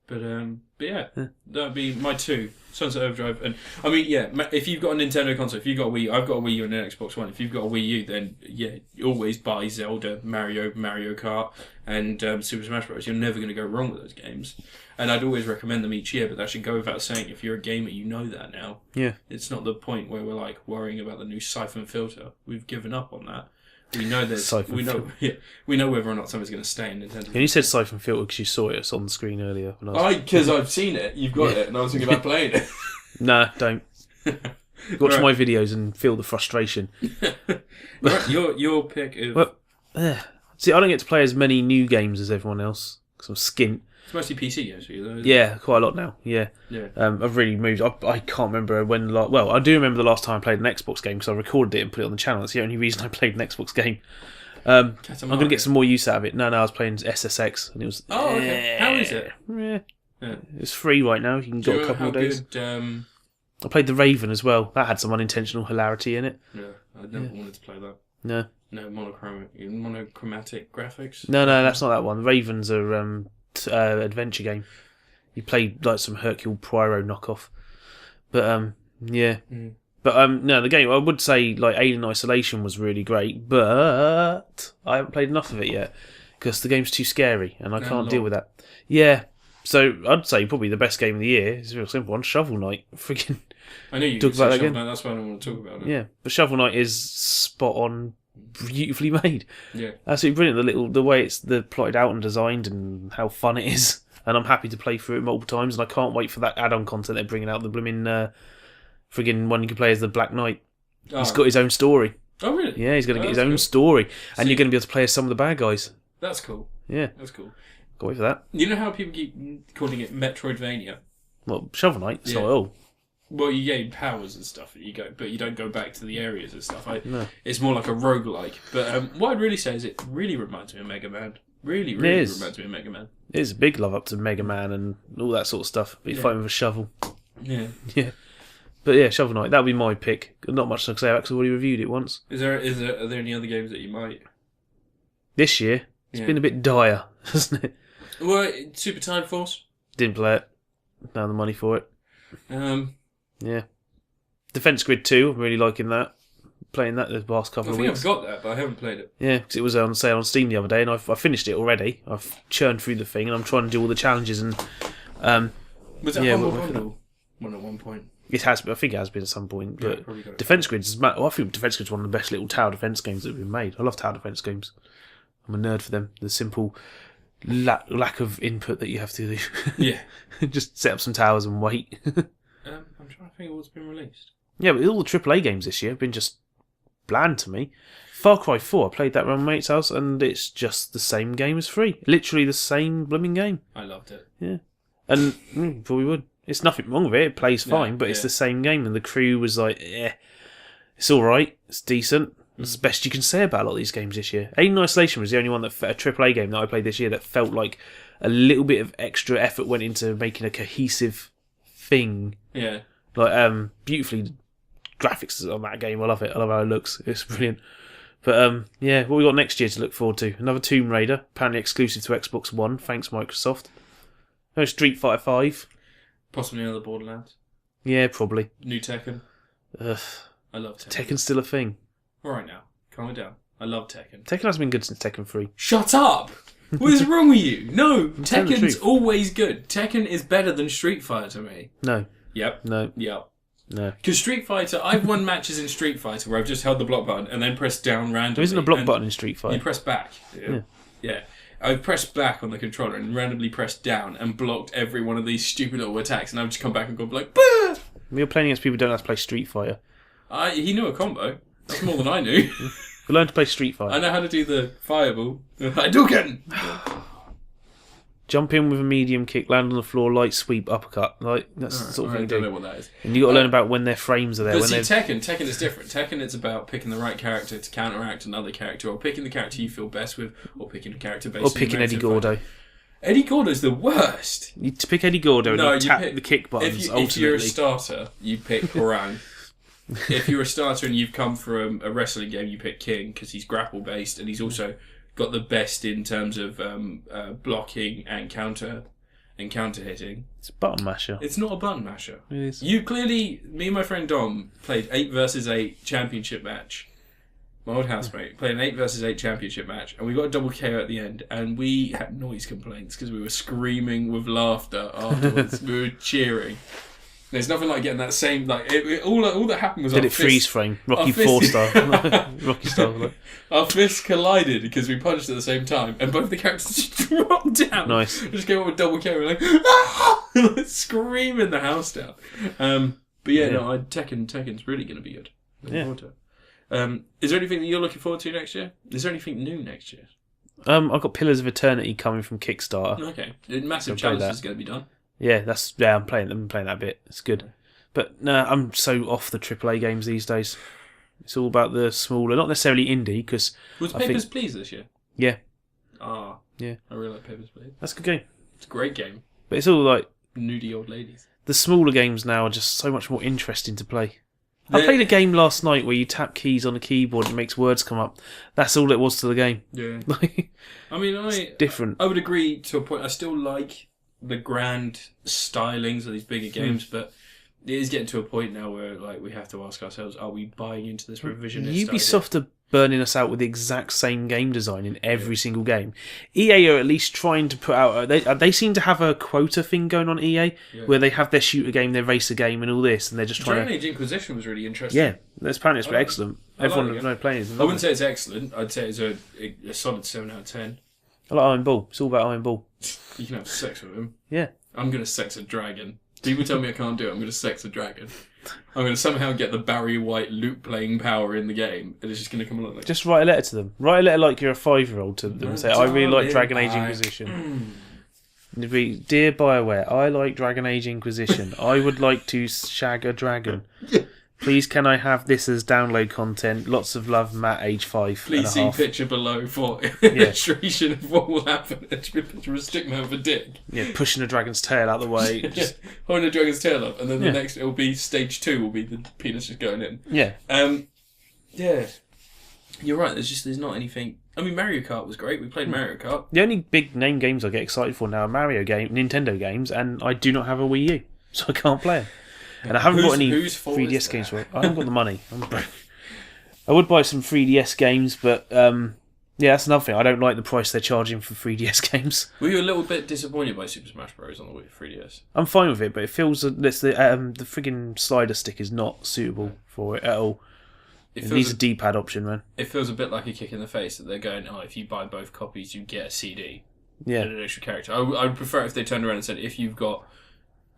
But yeah, that'd be my 2. Sunset Overdrive, and I mean, if you've got a Nintendo console, if you've got a Wii, I've got a Wii U and an Xbox One. If you've got a Wii U, then you always buy Zelda, Mario Kart, and Super Smash Bros. You're never going to go wrong with those games. And I'd always recommend them each year, but that should go without saying. If you're a gamer, you know that now. Yeah, it's not the point where we're like worrying about the new siphon filter. We've given up on that. We know we know whether or not something's going to stay in Nintendo. And you said siphon filter because you saw it on the screen earlier. Because I've seen it. You've got it, and I was thinking about playing it. Nah, don't. Watch my videos and feel the frustration. Right, your pick of... See, I don't get to play as many new games as everyone else because I'm skint. It's mostly PC games for you, though, isn't it? Quite a lot now. Yeah. I've really moved. I can't remember when. I do remember the last time I played an Xbox game because I recorded it and put it on the channel. That's the only reason I played an Xbox game. I'm going to get some more use out of it. No, I was playing SSX and it was. Oh, okay. How is it? Yeah. It's free right now. You can go a couple of days. I played The Raven as well. That had some unintentional hilarity in it. Yeah, I never wanted to play that. No. No monochromatic graphics. No, that's not that one. The Raven's a adventure game. You played like some Hercule Poirot knockoff, but yeah. But no, the game I would say like Alien Isolation was really great, but I haven't played enough of it yet because the game's too scary and I can't deal with that. Yeah, so I'd say probably the best game of the year is a real simple one: Shovel Knight. Freaking. I know you talk about Shovel Knight. That's why I don't want to talk about it. Yeah, but Shovel Knight is spot on. Beautifully made. Yeah. Absolutely brilliant. The way it's plotted out and designed and how fun it is. And I'm happy to play through it multiple times and I can't wait for that add-on content they're bringing out. The blooming friggin' one you can play as the Black Knight. Oh. He's got his own story. Oh, really? Yeah, he's going to get his own story. And you're going to be able to play as some of the bad guys. That's cool. Yeah. That's cool. Can't wait for that. You know how people keep calling it Metroidvania? Well, Shovel Knight? It's not at all. Well, you gain powers and stuff, but you don't go back to the areas and stuff. It's more like a roguelike. But what I'd really say is it really reminds me of Mega Man. Really reminds me of Mega Man. It is a big love up to Mega Man and all that sort of stuff. But you're fighting with a shovel. Yeah. Yeah. But yeah, Shovel Knight, that would be my pick. Not much to say, I've actually already reviewed it once. Are there any other games that you might... This year? It's been a bit dire, hasn't it? Well, Super Time Force? Didn't play it. Found the money for it. Yeah. Defense Grid 2, I'm really liking that. Playing that the past couple of weeks. I've got that, but I haven't played it. Yeah, because it was on sale on Steam the other day, and I finished it already. I've churned through the thing, and I'm trying to do all the challenges. And was it Humble Bundle one at one point? It has, I think it has been at some point. But Yeah, Defense Grid is. I think Defense Grid is one of the best little tower defense games that have been made. I love tower defense games. I'm a nerd for them. The simple lack of input that you have to do. Yeah, just set up some towers and wait. I'm trying to think of what's been released. Yeah, but all the AAA games this year have been just bland to me. Far Cry 4, I played that around my mate's house, and it's just the same game as 3. Literally the same blooming game. I loved it. Yeah. And probably would. It's nothing wrong with it. It plays fine, but it's the same game, and the crew was like, it's alright, it's decent. It's the best you can say about a lot of these games this year. Alien Isolation was the only one a AAA game that I played this year that felt like a little bit of extra effort went into making a cohesive thing. Yeah. Like, beautifully graphics on that game. I love it. I love how it looks. It's brilliant. But what we got next year to look forward to? Another Tomb Raider, apparently exclusive to Xbox One. Thanks, Microsoft. No, Street Fighter 5. Possibly another Borderlands. Yeah, probably. New Tekken. Ugh. I love Tekken. Tekken's still a thing. All right now, calm it down. I love Tekken. Tekken hasn't been good since Tekken 3. Shut up! What is wrong with you? No, telling the Tekken's truth. always good. Tekken is better than Street Fighter to me. No. Yep. No. Yep. No. Because Street Fighter, I've won matches in Street Fighter where I've just held the block button and then pressed down randomly. There isn't a block button in Street Fighter. You press back. Yeah. I've pressed back on the controller and randomly pressed down and blocked every one of these stupid little attacks, and I've just come back and gone like, bah! You're playing against people who don't know how to play Street Fighter. He knew a combo. That's more than I knew. You learn to play Street Fighter. I know how to do the fireball. Hadouken! Jump in with a medium kick, land on the floor, light sweep, uppercut. Like that's the sort of thing I you don't do. know what that is. And you got to learn about when their frames are there. But When see, Tekken is different. Tekken, it's about picking the right character to counteract another character, or picking the character you feel best with, or picking a character based or on picking your Eddie active Gordo. fight. Eddie Gordo's the worst. You pick Eddie Gordo No, and you tap pick- the kick buttons. If you're a Ultimately, starter, you pick Orang. If you're a starter and you've come from a wrestling game, you pick King because he's grapple based and he's also got the best in terms of blocking and counter hitting. it's a button masher. It's not a button masher. It is. You clearly, me and my friend Dom played 8 versus 8 championship match. My old housemate played an 8 versus 8 championship match, and we got a double KO at the end, and we had noise complaints because we were screaming with laughter afterwards. We were cheering. There's nothing like getting that same all that happened was Did our it freeze fist, frame? Rocky our fist- 4 style. Rocky style. Like. our fists collided because we punched at the same time, and both the characters just dropped down. Nice. Just came up with double KO, like, ah! Like screaming the house down. But yeah, no, Tekken's really going to be good. Looking forward to it. Is there anything that you're looking forward to next year? Is there anything new next year? I've got Pillars of Eternity coming from Kickstarter. Okay, the massive So play challenge that. is going to be done. Yeah, I'm playing that bit. It's good. But no, I'm so off the AAA games these days. It's all about the smaller, not necessarily indie, because Was Papers, Please this year? Yeah. Ah, yeah, I really like Papers, Please. that's a good game. It's a great game. But it's all like Nudie old ladies. the smaller games now are just so much more interesting to play. I played a game last night where you tap keys on a keyboard and it makes words come up. That's all it was to the game. Yeah. Like, I mean, it's different. I would agree to a point. I still like the grand stylings of these bigger games, but it is getting to a point now where like we have to ask ourselves: are we buying into this revisionist? Ubisoft are burning us out with the exact same game design in every single game. EA are at least trying to put out. They seem to have a quota thing going on. EA where they have their shooter game, their racer game, and all this, and they're just trying Dragon Age Inquisition was really interesting. Yeah, that's apparently it's excellent. Everyone knows playing it. I wouldn't say it's excellent. I'd say it's a solid 7 out of 10. I like Iron Ball. It's all about Iron Ball. You can have sex with him. Yeah. I'm going to sex a dragon. People tell me I can't do it. I'm going to sex a dragon. I'm going to somehow get the Barry White loop playing power in the game, and it's just going to come along like... Just write a letter to them. Write a letter like you're a 5-year-old to them and say, I really like Dragon Age Inquisition. It'd be, Dear BioWare, I like Dragon Age Inquisition. I would like to shag a dragon. Please can I have this as download content? Lots of love, Matt, age 5. Please see picture below for illustration of what will happen. It's a picture of a stick man with a dick. Yeah, pushing a dragon's tail out the way. Just... holding a dragon's tail up, and then the next, it'll be stage 2, will be the penis just going in. Yeah. Yeah. You're right, there's not anything... I mean, Mario Kart was great. We played Mario Kart. The only big name games I get excited for now are Nintendo games, and I do not have a Wii U, so I can't play them. And I haven't got any whose fault 3DS is games that? for it. I haven't got the money. I'm broke. I would buy some 3DS games, but yeah, that's another thing. I don't like the price they're charging for 3DS games. Were you a little bit disappointed by Super Smash Bros. On the Wii 3DS? I'm fine with it, but it feels that the friggin' slider stick is not suitable for it at all. It needs a D-pad option, man. It feels a bit like a kick in the face that they're going, oh, if you buy both copies, you get a CD. Yeah. And an extra character. I would prefer if they turned around and said, if you've got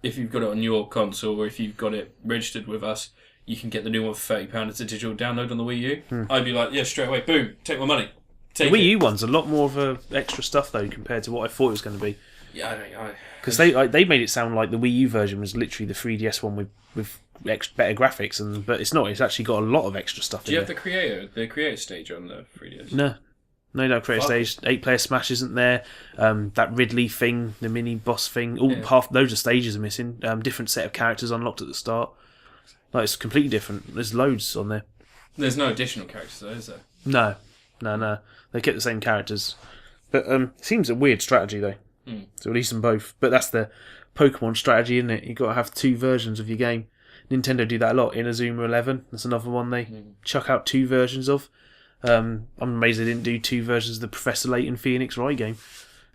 it on your console or if you've got it registered with us, you can get the new one for £30 as a digital download on the Wii U. I'd be like, yeah, straight away, boom, take my money. The Wii U one's a lot more of extra stuff though compared to what I thought it was going to be. Yeah, I know. Because they made it sound like the Wii U version was literally the 3DS one with better graphics, but it's not. It's actually got a lot of extra stuff. Do you have the creator stage on the 3DS? No, creator stage. 8-player Smash isn't there. That Ridley thing, the mini boss thing, half those of stages are missing. Different set of characters unlocked at the start. Like it's completely different. There's loads on there. There's no additional characters though, is there? No. They kept the same characters, but it seems a weird strategy though. To release them both, but that's the Pokemon strategy, isn't it? You've got to have two versions of your game. Nintendo do that a lot. Inazuma 11, that's another one they chuck out two versions of. I'm amazed they didn't do two versions of the Professor Layton Phoenix Wright game.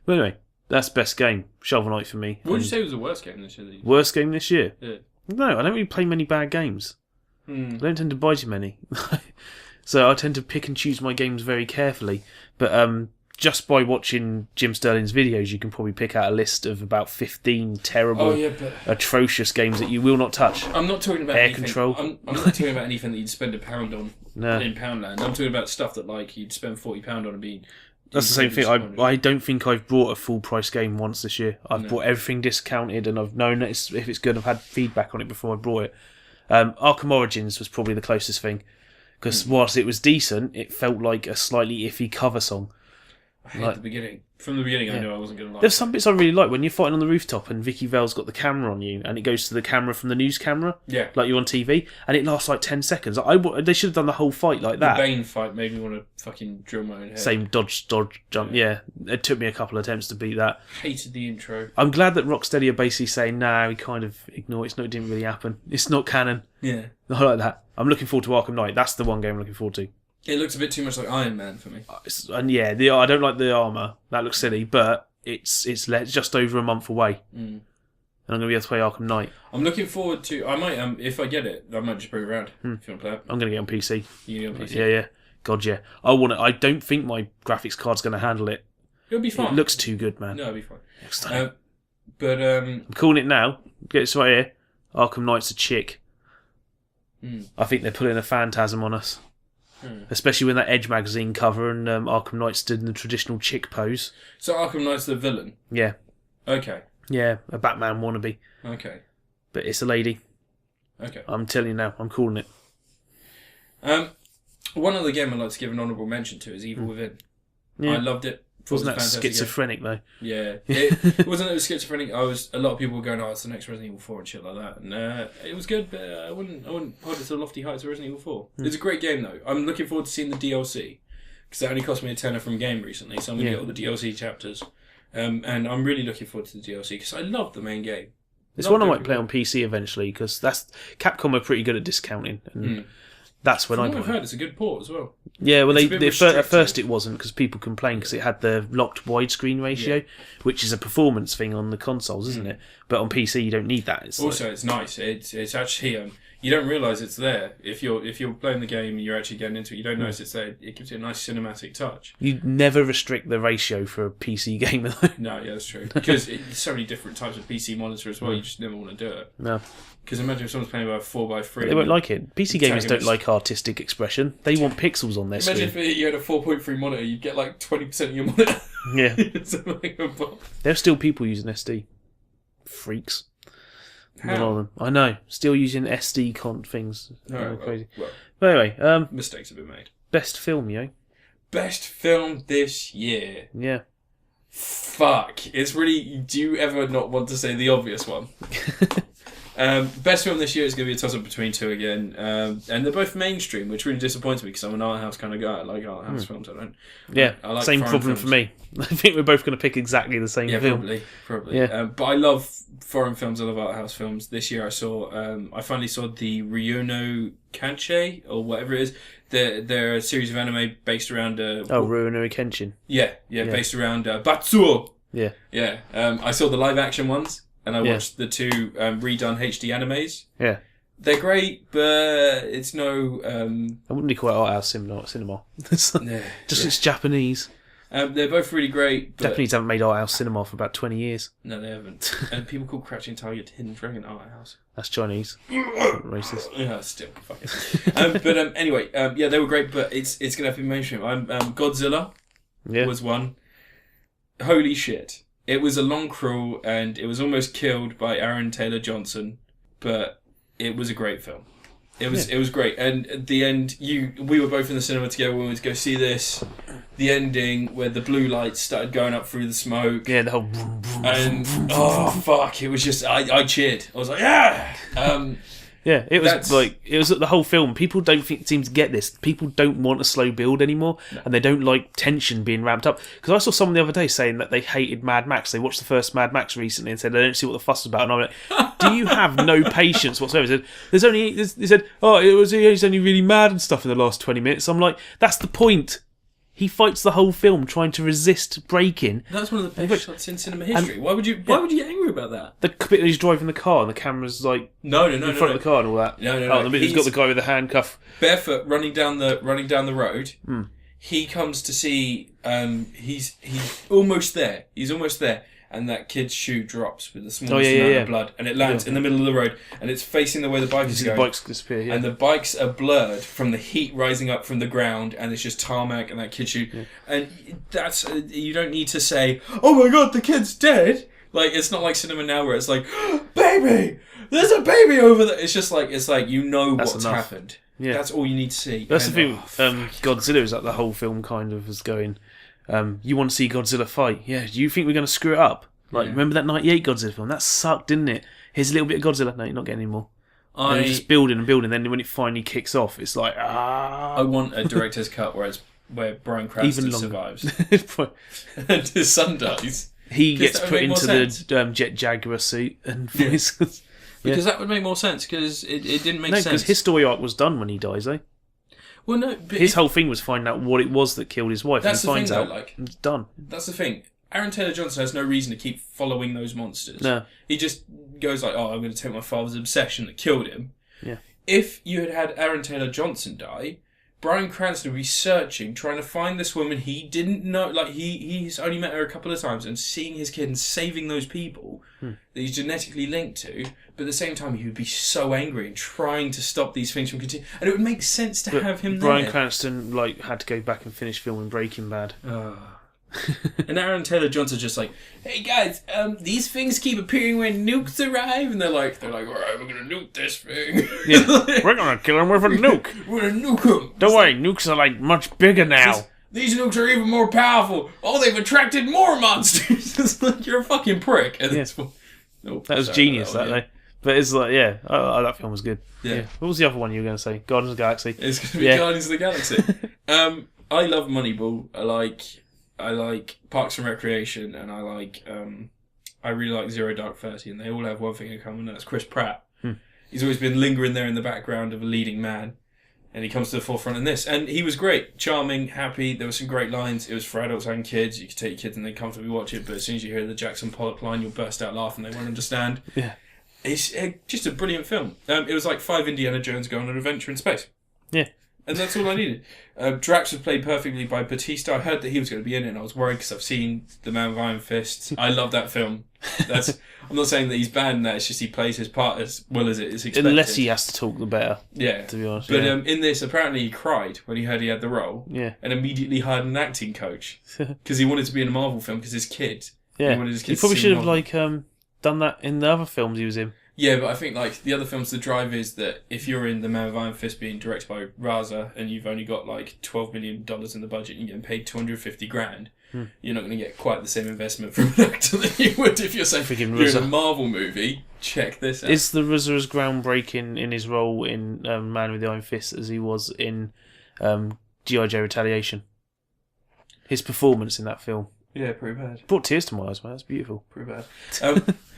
But anyway, that's best game. Shovel Knight for me. What would you say was the worst game this year? Worst game this year? Yeah. No, I don't really play many bad games. I don't tend to buy too many. So I tend to pick and choose my games very carefully. But just by watching Jim Sterling's videos, you can probably pick out a list of about 15 terrible, atrocious games that you will not touch. I'm not talking about Air Control. I'm not talking about anything that you'd spend £1 on in Poundland. I'm talking about stuff that like you'd spend £40 on and be. That's the same thing. I don't think I've brought a full price game once this year. I've bought everything discounted, and I've known that if it's good, I've had feedback on it before I brought it. Arkham Origins was probably the closest thing, because whilst it was decent, it felt like a slightly iffy cover song. I hate the beginning. From the beginning, I knew I wasn't going to like it. There's some bits I really like when you're fighting on the rooftop and Vicky Vale's got the camera on you and it goes to the camera from the news camera, like you're on TV, and it lasts like 10 seconds. They should have done the whole fight like that. The Bane fight made me want to fucking drill my own head. Same dodge, jump, yeah. It took me a couple of attempts to beat that. Hated the intro. I'm glad that Rocksteady are basically saying, we kind of ignore it. It didn't really happen. It's not canon. Yeah. I like that. I'm looking forward to Arkham Knight. That's the one game I'm looking forward to. It looks a bit too much like Iron Man for me. And yeah, I don't like the armour. That looks silly, but it's just over a month away. And I'm going to be able to play Arkham Knight. I'm looking forward to... I might, if I get it, I might just bring it around if you want to play it. I'm going to get on PC. You get on PC? Yeah. God, yeah. I don't think my graphics card's going to handle it. It'll be fine. It looks too good, man. No, it'll be fine. I'm calling it now. Get this right here. Arkham Knight's a chick. I think they're pulling a phantasm on us. Especially when that Edge magazine cover and Arkham Knight stood in the traditional chick pose. So Arkham Knight's the villain? Yeah. Okay. Yeah, a Batman wannabe. Okay. But it's a lady. Okay. I'm telling you now, I'm calling it. One other game I'd like to give an honourable mention to is Evil Within. Yeah. I loved it. Wasn't that schizophrenic though? Yeah. It wasn't schizophrenic. A lot of people were going, it's the next Resident Evil 4 and shit like that. And it was good, but I wouldn't hold it to the lofty heights of Resident Evil 4. It's a great game though. I'm looking forward to seeing the DLC. Because it only cost me £10 from game recently, so I'm going to get all the DLC chapters. And I'm really looking forward to the DLC because I love the main game. It's one I might play on PC eventually because Capcom are pretty good at discounting. And that's when I've heard it's a good port as well. Yeah, well, at first it wasn't because people complained because it had the locked widescreen ratio, which is a performance thing on the consoles, isn't it? But on PC you don't need that. It's nice. It's actually you don't realise it's there if you're playing the game and you're actually getting into it. You don't notice it's there. It gives you a nice cinematic touch. You never restrict the ratio for a PC gamer though. No, yeah, that's true. Because there's so many different types of PC monitor as well. You just never want to do it. No. Because imagine if someone's playing about 4x3. They won't like it. PC gamers don't like artistic expression. They want pixels on their screen. Imagine if you had a 4.3 monitor, you'd get like 20% of your monitor. Yeah. There are still people using SD. Freaks. How? A lot of them. I know. Still using SD things. Crazy. Well, but anyway, mistakes have been made. Best film, yo. Best film this year. Yeah. Fuck. It's really... Do you ever not want to say the obvious one? Best film this year is going to be a toss-up between two again. And they're both mainstream, which really disappoints me because I'm an art house kind of guy. I like art house films. I don't. Yeah, I like same foreign problem films. for me. I think we're both going to pick exactly the same film. Probably. Yeah. But I love foreign films. I love art house films. This year I finally saw the Ryuno Kanche or whatever it is. They're a series of anime based around. Rurouni Kenshin. Yeah, based around Batsuo. Yeah. Yeah. I saw the live action ones and I watched the two redone HD animes. Yeah. They're great, but it's no. I wouldn't really call it art house cinema. It's Japanese. They're both really great. But Japanese haven't made art house cinema for about 20 years. No, they haven't. And people call Crouching Tiger, Hidden Dragon art house. That's Chinese. Racist. Yeah, still. Fuck it. But anyway, they were great, but it's going to have to be mainstream. Godzilla was one. Holy shit. It was a long crawl, and it was almost killed by Aaron Taylor Johnson, but it was a great film. It was great, and at the end, we were both in the cinema together when we went to go see this. The ending where the blue lights started going up through the smoke. Yeah, the whole. And fuck! It was just I cheered. I was like, yeah. Yeah, it was the whole film. People don't seem to get this. People don't want a slow build anymore, and they don't like tension being ramped up. Because I saw someone the other day saying that they hated Mad Max. They watched the first Mad Max recently and said they don't see what the fuss is about. And I'm like, do you have no patience whatsoever? They said, he's only really mad and stuff in the last 20 minutes. I'm like, that's the point. He fights the whole film trying to resist breaking. That's one of the best shots in cinema history. Why would you get angry about that? The bit that he's driving the car and the camera's like in front of the car and all that. No. The bit he's got the guy with the handcuff, barefoot, running down the road. He comes to see. He's almost there. He's almost there. And that kid's shoe drops with the smallest amount of blood, and it lands in the middle of the road, and it's facing the way the bike is going. The bikes disappear, and the bikes are blurred from the heat rising up from the ground, and it's just tarmac and that kid's shoe. And that's you don't need to say, "Oh my god, the kid's dead." Like it's not like cinema now where it's like, "Baby, there's a baby over there." It's just like you know what's happened. Yeah, that's all you need to see. That's the thing. Godzilla is like the whole film kind of is going. You want to see Godzilla fight? Yeah. Do you think we're going to screw it up? Remember that '98 Godzilla film? That sucked, didn't it? Here's a little bit of Godzilla. No, you're not getting any more. And just building and building. Then when it finally kicks off, it's like I want a director's cut where Bryan Cranston survives and his son dies. He gets put into the Jet Jaguar suit and because that would make more sense because it didn't make sense. No, because his story arc was done when he dies, eh? Well, no, but his whole thing was finding out what it was that killed his wife. That's and he the finds thing, out. though, like it's done. That's the thing. Aaron Taylor Johnson has no reason to keep following those monsters. No, he just goes like, "Oh, I'm going to take my father's obsession that killed him." Yeah. If you had Aaron Taylor Johnson die, Bryan Cranston would be searching, trying to find this woman he didn't know. Like he's only met her a couple of times, and seeing his kid and saving those people that he's genetically linked to. But at the same time, he would be so angry and trying to stop these things from continuing. And it would make sense to have him there. Bryan Cranston had to go back and finish filming Breaking Bad. And Aaron Taylor Johnson's just like, "Hey guys, these things keep appearing when nukes arrive," and they're like, "All right, we're gonna nuke this thing. Yeah, we're gonna kill him with a nuke. We're gonna nuke him. Don't worry, nukes are like much bigger now. These nukes are even more powerful. Oh, they've attracted more monsters." It's like you're a fucking prick. And that was genius, though. But it's like, that film was good. Yeah. What was the other one you were going to say? Guardians of the Galaxy. It's going to be Guardians of the Galaxy. I love Moneyball. I like Parks and Recreation, and I really like Zero Dark 30, and they all have one thing in common, and that's Chris Pratt. He's always been lingering there in the background of a leading man, and he comes to the forefront in this. And he was great, charming, happy. There were some great lines. It was for adults and kids. You could take your kids and they comfortably watch it, but as soon as you hear the Jackson Pollock line, you'll burst out laughing. They won't understand. Yeah. It's just a brilliant film. It was like 5 Indiana Jones going on an adventure in space. Yeah. And that's all I needed. Drax was played perfectly by Batista. I heard that he was going to be in it, and I was worried because I've seen The Man with Iron Fist. I love that film. I'm not saying that he's bad in that, it's just he plays his part as well as it is expected. Unless he has to talk, the better. Yeah. To be honest. But in this, apparently he cried when he heard he had the role. Yeah. And immediately hired an acting coach. Because he wanted to be in a Marvel film because his kid. Yeah. He wanted his kid He probably to should sing have Marvel. done that in the other films he was in. Yeah, but I think the other films, the drive is that if you're in The Man with Iron Fist being directed by Raza and you've only got $12 million in the budget and you're getting paid $250,000, you're not going to get quite the same investment from an actor that you would if you're saying you're in a Marvel movie. Check this out. Is the RZA as groundbreaking in his role in Man with the Iron Fist as he was in G.I. Joe Retaliation? His performance in that film. Yeah, pretty bad. Brought tears to my eyes, man. That's beautiful. Pretty bad.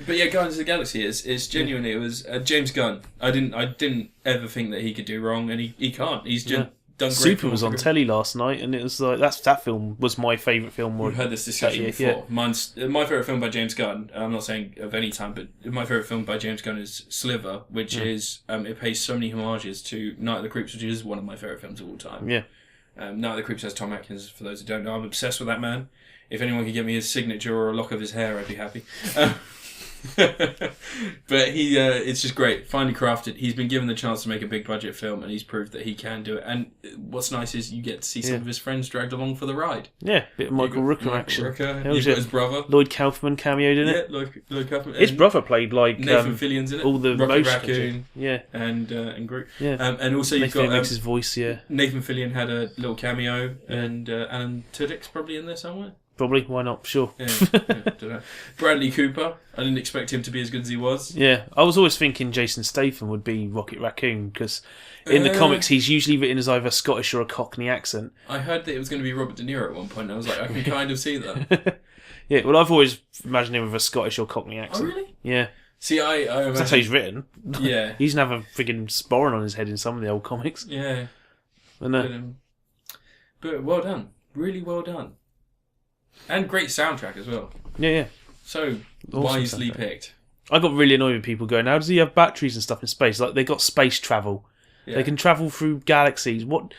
But yeah, Guardians of the Galaxy is genuinely, it was James Gunn. I didn't ever think that he could do wrong, and he can't. He's just done great. Super was on telly last night, and it was like that film was my favourite film. We've had this discussion before. Yeah. Mine's my favourite film by James Gunn. I'm not saying of any time, but my favourite film by James Gunn is Sliver, which is it pays so many homages to Night of the Creeps, which is one of my favourite films of all time. Yeah. Night of the Creeps has Tom Atkins. For those who don't know, I'm obsessed with that man. If anyone could get me his signature or a lock of his hair, I'd be happy. But it's just great. Finely crafted. He's been given the chance to make a big budget film, and he's proved that he can do it. And what's nice is you get to see some of his friends dragged along for the ride. Yeah, bit of Michael Rooker action. You've got his brother. Lloyd Kaufman cameoed in it. Yeah, Lloyd Kaufman. His brother played like Nathan Fillion's in it. All the Rocky Raccoon. Yeah, and Groot. Yeah, and also you've Nathan got makes his voice. Yeah, Nathan Fillion had a little cameo, and Alan Tudyk's probably in there somewhere. Probably, why not? Sure. Yeah, don't know. Bradley Cooper, I didn't expect him to be as good as he was. Yeah, I was always thinking Jason Statham would be Rocket Raccoon, because in the comics he's usually written as either Scottish or a Cockney accent. I heard that it was going to be Robert De Niro at one point, and I was like, I can kind of see that. Yeah, well, I've always imagined him with a Scottish or Cockney accent. Oh, really? Yeah. See, I imagine... That's how he's written. Yeah. He's going to have a frigging sporran on his head in some of the old comics. Yeah. But well done. Really well done. And great soundtrack as well. Yeah. So awesome wisely soundtrack. picked. I got really annoyed with people going, how does he have batteries and stuff in space? Like, they got space travel. Yeah. They can travel through galaxies. What?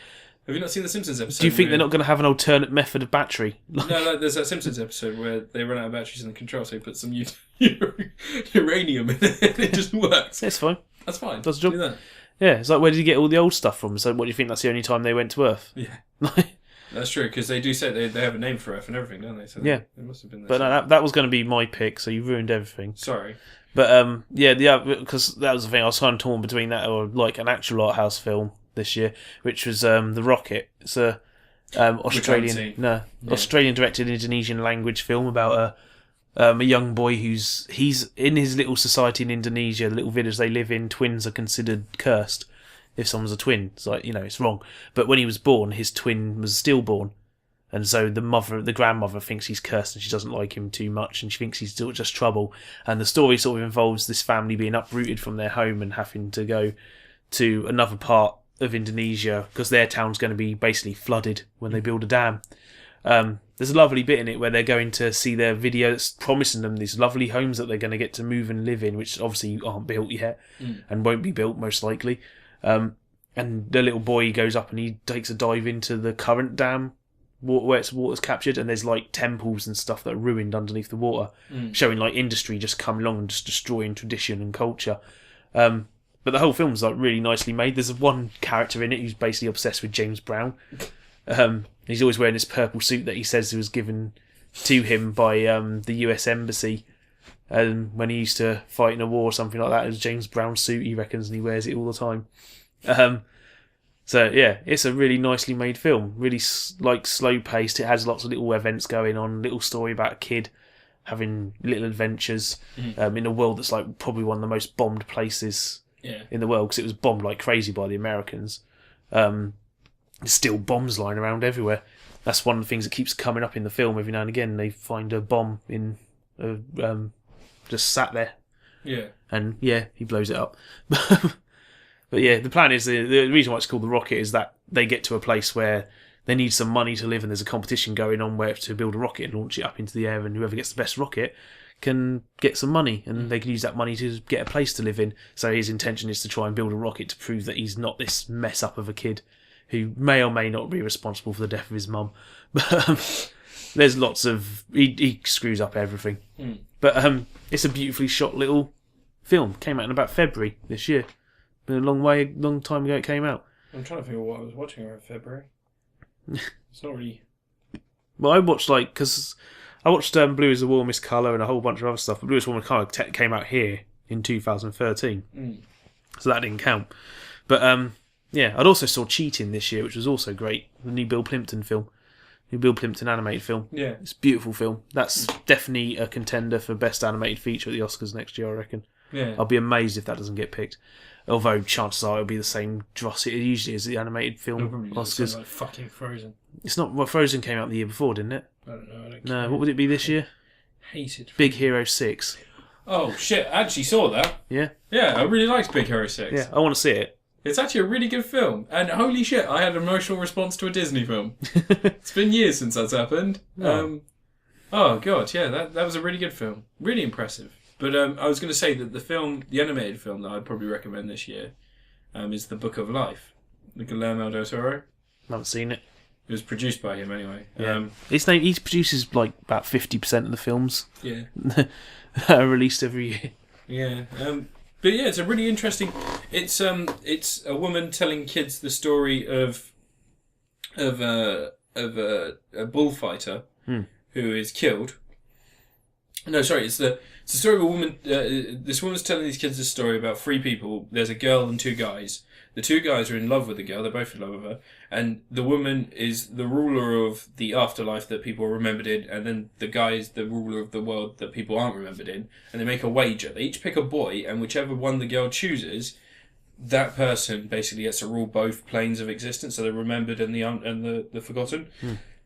Have you not seen the Simpsons episode? Do you think they're not going to have an alternate method of battery? No, there's that Simpsons episode where they run out of batteries in the control, so they put some uranium in it, and it just works. It's fine. That's fine. Does the job. Do that. Yeah, it's like, where did you get all the old stuff from? So what do you think that's the only time they went to Earth? Yeah. That's true, because they do say they have a name for Earth and everything, don't they? So yeah. It must have been there. But no, that was going to be my pick, so you ruined everything. Sorry. But because that was the thing, I was kind of torn between that or like an actual art house film this year, which was The Rocket. It's a Australian directed Indonesian language film about a young boy he's in his little society in Indonesia, the little village they live in. Twins are considered cursed. If someone's a twin, it's like, it's wrong. But when he was born, his twin was stillborn. And so the grandmother thinks he's cursed and she doesn't like him too much and she thinks he's still just trouble. And the story sort of involves this family being uprooted from their home and having to go to another part of Indonesia because their town's going to be basically flooded when they build a dam. There's a lovely bit in it where they're going to see their video that's promising them these lovely homes that they're going to get to move and live in, which obviously aren't built yet and won't be built most likely. And the little boy goes up and he takes a dive into the current dam where water's captured, and there's like temples and stuff that are ruined underneath the water, showing like industry just coming along and just destroying tradition and culture. But the whole film's like really nicely made. There's one character in it who's basically obsessed with James Brown. He's always wearing this purple suit that he says was given to him by the US Embassy when he used to fight in a war or something like that. It was James Brown's suit, he reckons, and he wears it all the time. So yeah, it's a really nicely made film, really like slow paced. It has lots of little events going on, little story about a kid having little adventures in a world that's like probably one of the most bombed places in the world, because it was bombed like crazy by the Americans. There's still bombs lying around everywhere. That's one of the things that keeps coming up in the film every now and again. They find a bomb in just sat there. Yeah. And yeah, he blows it up. But yeah, the plan is, the reason why it's called The Rocket is that they get to a place where they need some money to live, and there's a competition going on where to build a rocket and launch it up into the air, and whoever gets the best rocket can get some money, and they can use that money to get a place to live in. So his intention is to try and build a rocket to prove that he's not this mess up of a kid who may or may not be responsible for the death of his mum. But there's lots of... He screws up everything. But it's a beautifully shot little film. Came out in about February this year. Been a long time ago it came out. I'm trying to figure out what I was watching around February. It's not really... Well, I watched, because I watched Blue is the Warmest Colour and a whole bunch of other stuff. But Blue is the Warmest Colour came out here in 2013. So that didn't count. But, yeah, I'd also saw Cheating this year, which was also great. The new Bill Plimpton film. Bill Plimpton animated film. Yeah. It's a beautiful film. That's definitely a contender for best animated feature at the Oscars next year, I reckon. Yeah. I'll be amazed if that doesn't get picked. Although chances are it'll be the same dross it usually is the animated film Oscars. Like fucking Frozen. It's not. Well, Frozen came out the year before, didn't it? I don't know. No, what would it be this year? Hated. Big Hero 6. Oh shit! I actually saw that. Yeah. Yeah, I really liked Big Hero 6. Yeah, I want to see it. It's actually a really good film, and holy shit, I had an emotional response to a Disney film. It's been years since that's happened. Oh. Oh god, yeah, that was a really good film, really impressive. But I was going to say that the animated film that I'd probably recommend this year, is The Book of Life, the Guillermo del Toro. I haven't seen it. It was produced by him anyway. Yeah. He produces like about 50% of the films. Yeah. that are released every year. Yeah. But yeah, it's a really interesting. It's a woman telling kids the story of a bullfighter who is killed. No, sorry, it's the story of a woman. This woman's telling these kids a story about three people. There's a girl and two guys. The two guys are in love with the girl. They're both in love with her. And the woman is the ruler of the afterlife that people are remembered in. And then the guy is the ruler of the world that people aren't remembered in. And they make a wager. They each pick a boy, and whichever one the girl chooses, that person basically gets to rule both planes of existence. So they're remembered and the forgotten.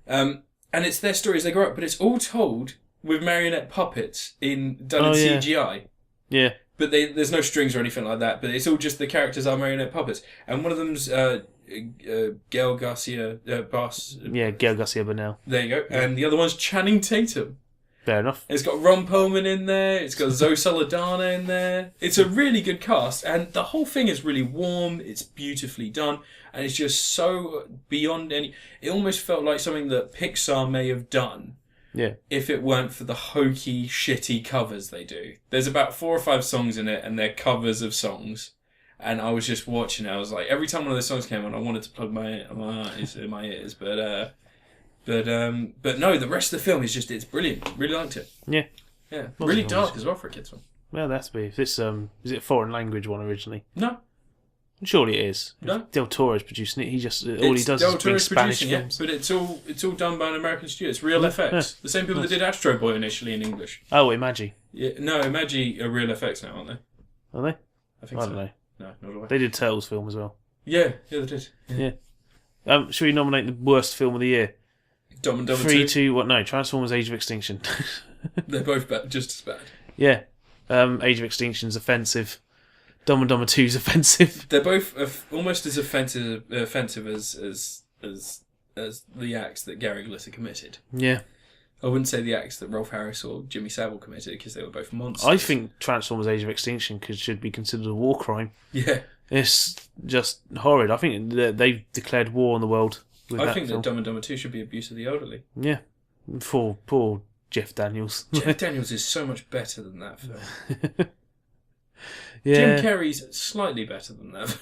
And it's their story as they grow up. But it's all told with marionette puppets done in CGI. Yeah. But there's no strings or anything like that. But it's all just the characters are marionette puppets. And one of them's Gail Garcia Bernal. Yeah, Gail Garcia Bernal. There you go. And the other one's Channing Tatum. Fair enough. It's got Ron Perlman in there. It's got Zoe Saldana in there. It's a really good cast. And the whole thing is really warm. It's beautifully done. And it's just so beyond any... It almost felt like something that Pixar may have done. Yeah. If it weren't for the hokey, shitty covers they do. There's about 4 or 5 songs in it, and they're covers of songs. And I was just watching it. I was like, every time one of those songs came on, I wanted to plug my eyes in my ears. But no, the rest of the film is just, it's brilliant. Really liked it. Yeah. Yeah. Really dark as well for a kids one. Well, that's be. If it's is it a foreign language one originally? No. Surely it is. No. Del Toro's producing it. All he does is bring Spanish films. But it's all done by an American studio. It's Real FX. Yeah. The same people that did Astro Boy initially in English. Oh, Imagi. Yeah, no, Imagi are Real FX now, aren't they? Are they? I think I so. don't know. No, not aware. They did Turtles film as well. Yeah, they did. Yeah. Should we nominate the worst film of the year? Dumb and Dumber 3, 2. 2, what? No, Transformers: Age of Extinction. They're both just as bad. Yeah. Age of Extinction's offensive. Dumb and Dumber 2's offensive. They're both almost as offensive as the acts that Gary Glitter committed. Yeah. I wouldn't say the acts that Rolf Harris or Jimmy Savile committed because they were both monsters. I think Transformers: Age of Extinction should be considered a war crime. Yeah. It's just horrid. I think they've declared war on the world with that think film. that Dumb and Dumber 2 should be abuse of the elderly. Yeah. Poor Jeff Daniels. Jeff Daniels is so much better than that film. Yeah. Jim Carrey's slightly better than that.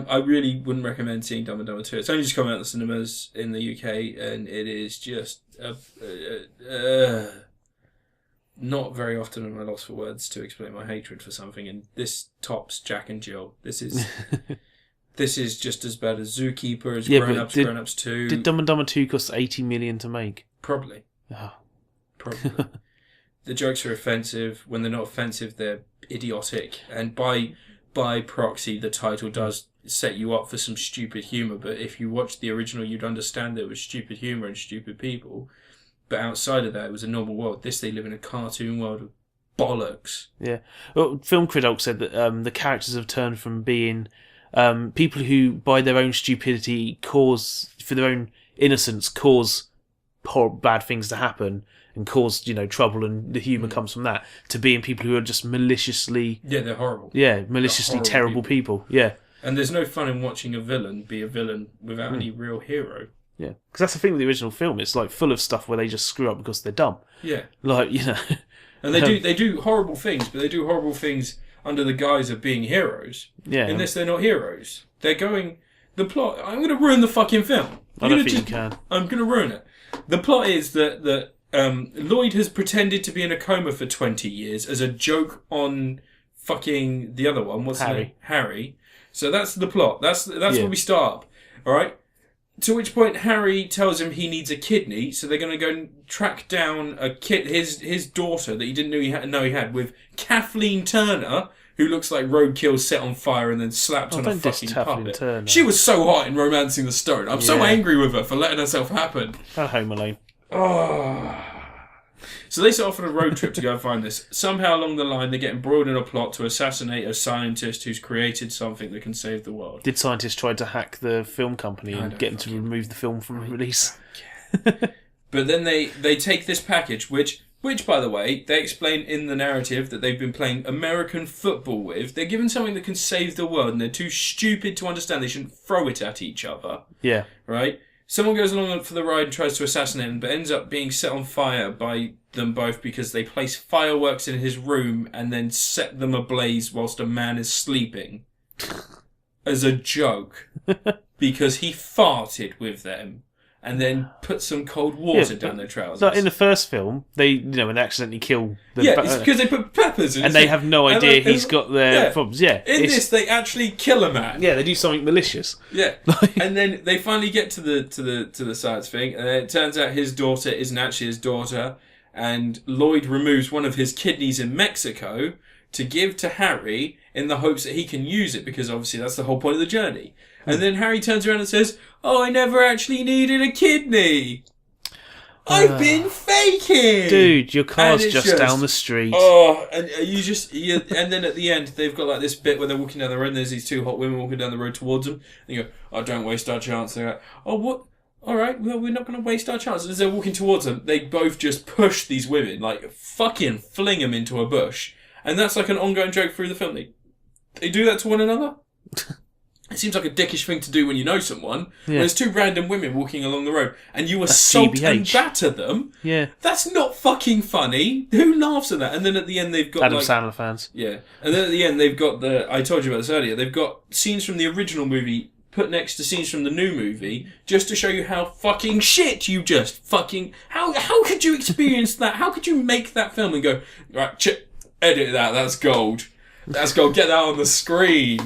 I really wouldn't recommend seeing Dumb and Dumber 2. It's only just come out in the cinemas in the UK, and it is just not very often am I lost for words to explain my hatred for something, and this tops Jack and Jill. This is just as bad as Zookeeper, as Grown Ups 2. Did Dumb and Dumber 2 cost 80 million to make? Probably. Oh. Probably. The jokes are offensive. When they're not offensive, they're idiotic. And by proxy, the title does set you up for some stupid humour. But if you watch the original, you'd understand that it was stupid humour and stupid people. But outside of that, it was a normal world. This, they live in a cartoon world of bollocks. Yeah. Well, Film Critic said that the characters have turned from being people who, by their own stupidity, for their own innocence, cause bad things to happen and cause, trouble, and the humour comes from that, to being people who are just maliciously... Yeah, they're horrible. Yeah, maliciously terrible people. Yeah. And there's no fun in watching a villain be a villain without any real hero. Yeah. Because that's the thing with the original film. It's like full of stuff where they just screw up because they're dumb. Yeah. Like, And they do horrible things, but they do horrible things under the guise of being heroes. Yeah. In this, they're not heroes. They're going... The plot... I'm going to ruin the fucking film. I don't think you can. I'm going to ruin it. The plot is that Lloyd has pretended to be in a coma for 20 years as a joke on fucking the other one. What's his name? Harry. So that's the plot. That's where we start. All right. To which point Harry tells him he needs a kidney, so they're going to go and track down his daughter that he didn't know he had with Kathleen Turner, who looks like roadkill set on fire and then slapped on a fucking puppet. Turner. She was so hot in Romancing the Stone. I'm so angry with her for letting herself happen. And Home Alone. Oh. So they set off on a road trip to go and find this. Somehow along the line, they get embroiled in a plot to assassinate a scientist who's created something that can save the world. Did scientists try to hack the film company and get them to remove the film from release? But then they take this package, which, by the way, they explain in the narrative that they've been playing American football with. They're given something that can save the world, and they're too stupid to understand they shouldn't throw it at each other. Yeah. Right? Someone goes along for the ride and tries to assassinate him, but ends up being set on fire by them both because they place fireworks in his room and then set them ablaze whilst a man is sleeping. As a joke. Because he farted with them and then put some cold water down their trousers. Like in the first film, when they accidentally kill the... it's because they put peppers in. And they have no idea he's got their problems. Yeah. In this, they actually kill a man. Yeah, they do something malicious. Yeah. And then they finally get to the science thing, and it turns out his daughter isn't actually his daughter, and Lloyd removes one of his kidneys in Mexico to give to Harry in the hopes that he can use it, because obviously that's the whole point of the journey. And then Harry turns around and says, "Oh, I never actually needed a kidney. I've been faking." Dude, your car's just down the street. Oh, and and then at the end, they've got like this bit where they're walking down the road and there's these two hot women walking down the road towards them. And you go, "Oh, don't waste our chance." They're like, "Oh, what? All right, well, we're not going to waste our chance." And as they're walking towards them, they both just push these women, like fucking fling them into a bush. And that's like an ongoing joke through the film. They do that to one another. It seems like a dickish thing to do when you know someone. Yeah. When there's two random women walking along the road and you assault and batter them. Yeah. That's not fucking funny. Who laughs at that? And then at the end they've got Adam Sandler fans. Yeah. And then at the end they've got I told you about this earlier, they've got scenes from the original movie put next to scenes from the new movie just to show you how fucking shit you just fucking... How could you experience that? How could you make that film and go, right, edit that, that's gold. Let's go get that on the screen.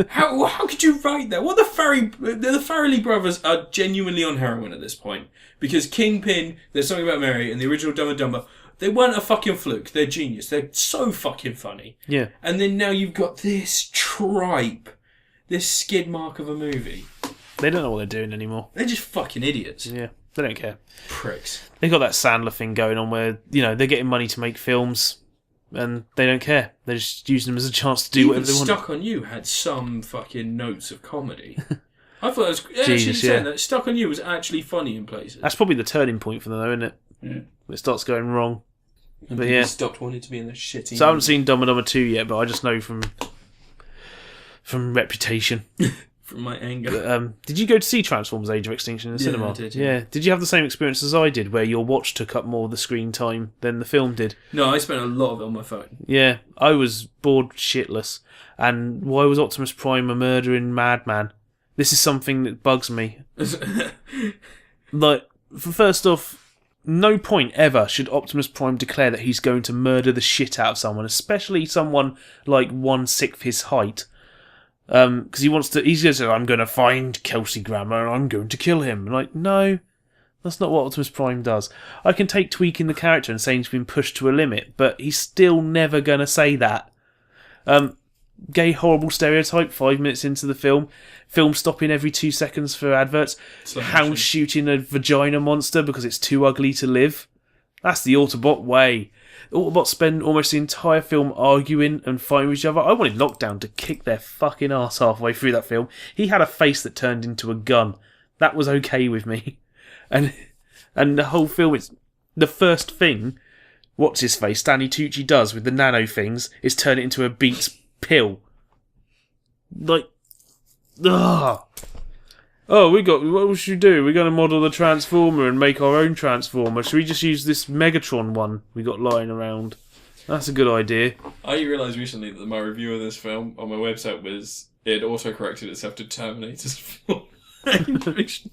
How could you write that? The Farrelly brothers are genuinely on heroin at this point. Because Kingpin, There's Something About Mary, and the original Dumb and Dumber, they weren't a fucking fluke. They're genius. They're so fucking funny. Yeah. And then now you've got this tripe, this skid mark of a movie. They don't know what they're doing anymore. They're just fucking idiots. Yeah, they don't care. Pricks. They got that Sandler thing going on where, they're getting money to make films. And they don't care. They're just using them as a chance to do whatever they want. Stuck on You had some fucking notes of comedy. I thought it was... Jesus, that Stuck on You was actually funny in places. That's probably the turning point for them, though, isn't it? Yeah. It starts going wrong. And but yeah. Stopped wanting to be in the shitty... So I haven't seen Dumb and Dumber 2 yet, but I just know from reputation. From my anger. Did you go to see Transformers Age of Extinction in the cinema? I did, yeah. Did you have the same experience as I did, where your watch took up more of the screen time than the film did? No, I spent a lot of it on my phone. Yeah, I was bored shitless. And why was Optimus Prime a murdering madman? This is something that bugs me. First off, no point ever should Optimus Prime declare that he's going to murder the shit out of someone, especially someone like 1/6 his height. Because he goes, "I'm going to find Kelsey Grammer and I'm going to kill him." Like, no, that's not what Optimus Prime does. I can take tweaking the character and saying he's been pushed to a limit, but he's still never going to say that. Gay horrible stereotype 5 minutes into the film stopping every 2 seconds for adverts, hound shooting a vagina monster because it's too ugly to live. That's the Autobot way. Autobots spend almost the entire film arguing and fighting with each other. I wanted Lockdown to kick their fucking ass halfway through that film. He had a face that turned into a gun. That was okay with me. And the whole film, it's the first thing, what's his face, Stanley Tucci does with the nano things, is turn it into a Beats pill. Like, ugh. Oh, what should we do? We're going to model the Transformer and make our own Transformer. Should we just use this Megatron one we got lying around? That's a good idea. I realised recently that my review of this film on my website it auto-corrected itself to Terminator's full English.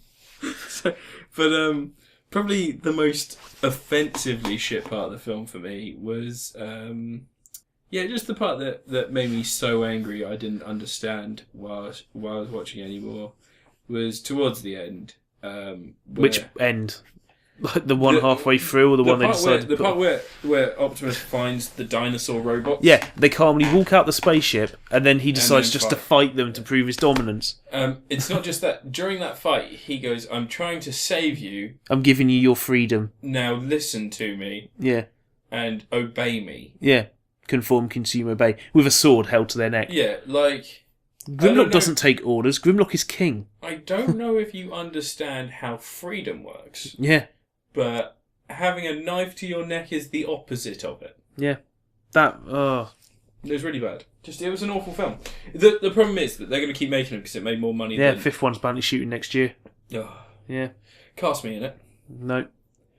Probably the most offensively shit part of the film for me was, just the part that made me so angry I didn't understand while I was watching anymore. Was towards the end Which end? Like the one halfway through, or the one they decided to the put part where Optimus finds the dinosaur robots? Yeah, they calmly walk out the spaceship, and then he decides just to fight them to prove his dominance. It's not just that. During that fight, he goes, "I'm trying to save you. I'm giving you your freedom. Now listen to me. Yeah. And obey me." Yeah. Conform, consume, obey. With a sword held to their neck. Yeah, like... Grimlock doesn't take orders. Grimlock is king. I don't know if you understand how freedom works. Yeah. But having a knife to your neck is the opposite of it. Yeah. That... It was really bad. It was an awful film. The problem is that they're going to keep making them because it made more money Yeah, than... fifth one's apparently shooting next year. Oh. Yeah. Cast me in it. No.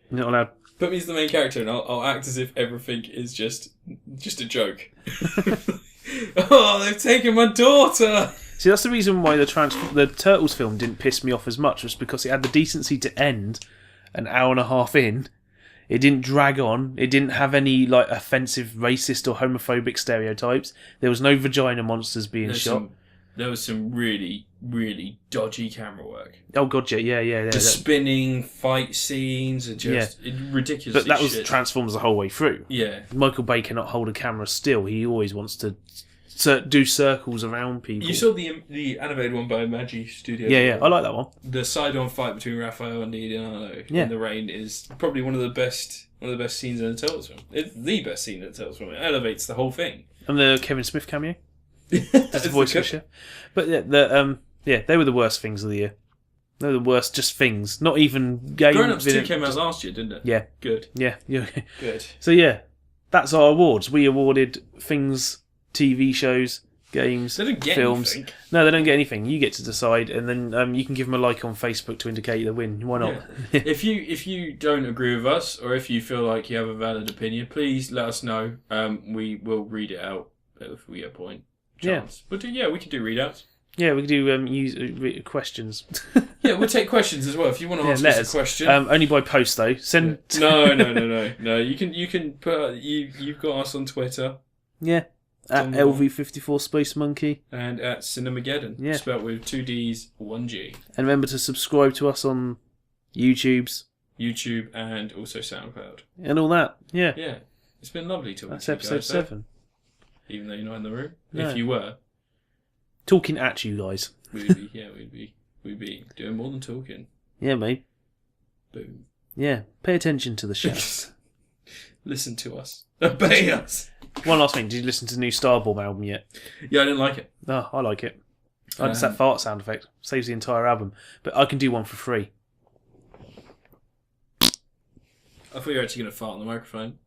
Not allowed. Put me as the main character and I'll act as if everything is just a joke. Oh, they've taken my daughter! See, that's the reason why the Turtles film didn't piss me off as much, was because it had the decency to end an hour and a half in. It didn't drag on. It didn't have any like offensive, racist or homophobic stereotypes. There was no vagina monsters being shot. There was some really, really dodgy camera work. Oh god, yeah. The spinning fight scenes are just ridiculous. But that was Transformers the whole way through. Yeah. Michael Bay cannot hold a camera still. He always wants to do circles around people. You saw the animated one by Magi Studios. Yeah, I like that one. The side-on fight between Raphael and Leonardo in the rain is probably one of the best scenes in the Turtles film. It's the best scene in the Turtles film. It elevates the whole thing. And the Kevin Smith cameo. That's the voice picture. But they were the worst things of the year. They were the worst, just things. Not even games. Grown Ups 2 came out last year, didn't it? Yeah. Good. Yeah. Good. So yeah, that's our awards. We awarded things, TV shows, games, they don't get films. Anything. No, they don't get anything. You get to decide, and then you can give them a like on Facebook to indicate the win. Why not? Yeah. If you don't agree with us, or if you feel like you have a valid opinion, please let us know. We will read it out if we get a point. Chance. But we can do readouts. Yeah, we can do questions. Yeah, we'll take questions as well. If you want to ask us a question, only by post though. Send. No. You can put. You've got us on Twitter. Yeah. At LV54 Space Monkey. And at Cinemageddon. Yeah. Spelled with 2 Ds, 1 G. And remember to subscribe to us on YouTube and also SoundCloud. And all that. Yeah. Yeah. It's been lovely talking to you guys. That's episode 7. Even though you're not in the room. No. If you were. Talking at you guys. We'd be doing more than talking. Yeah, mate. Boom. Yeah. Pay attention to the show. Listen to us. Obey us. One last thing. Did you listen to the new Starbomb album yet? Yeah, I didn't like it. No, I like it. I just that fart sound effect. Saves the entire album. But I can do one for free. I thought you were actually going to fart on the microphone.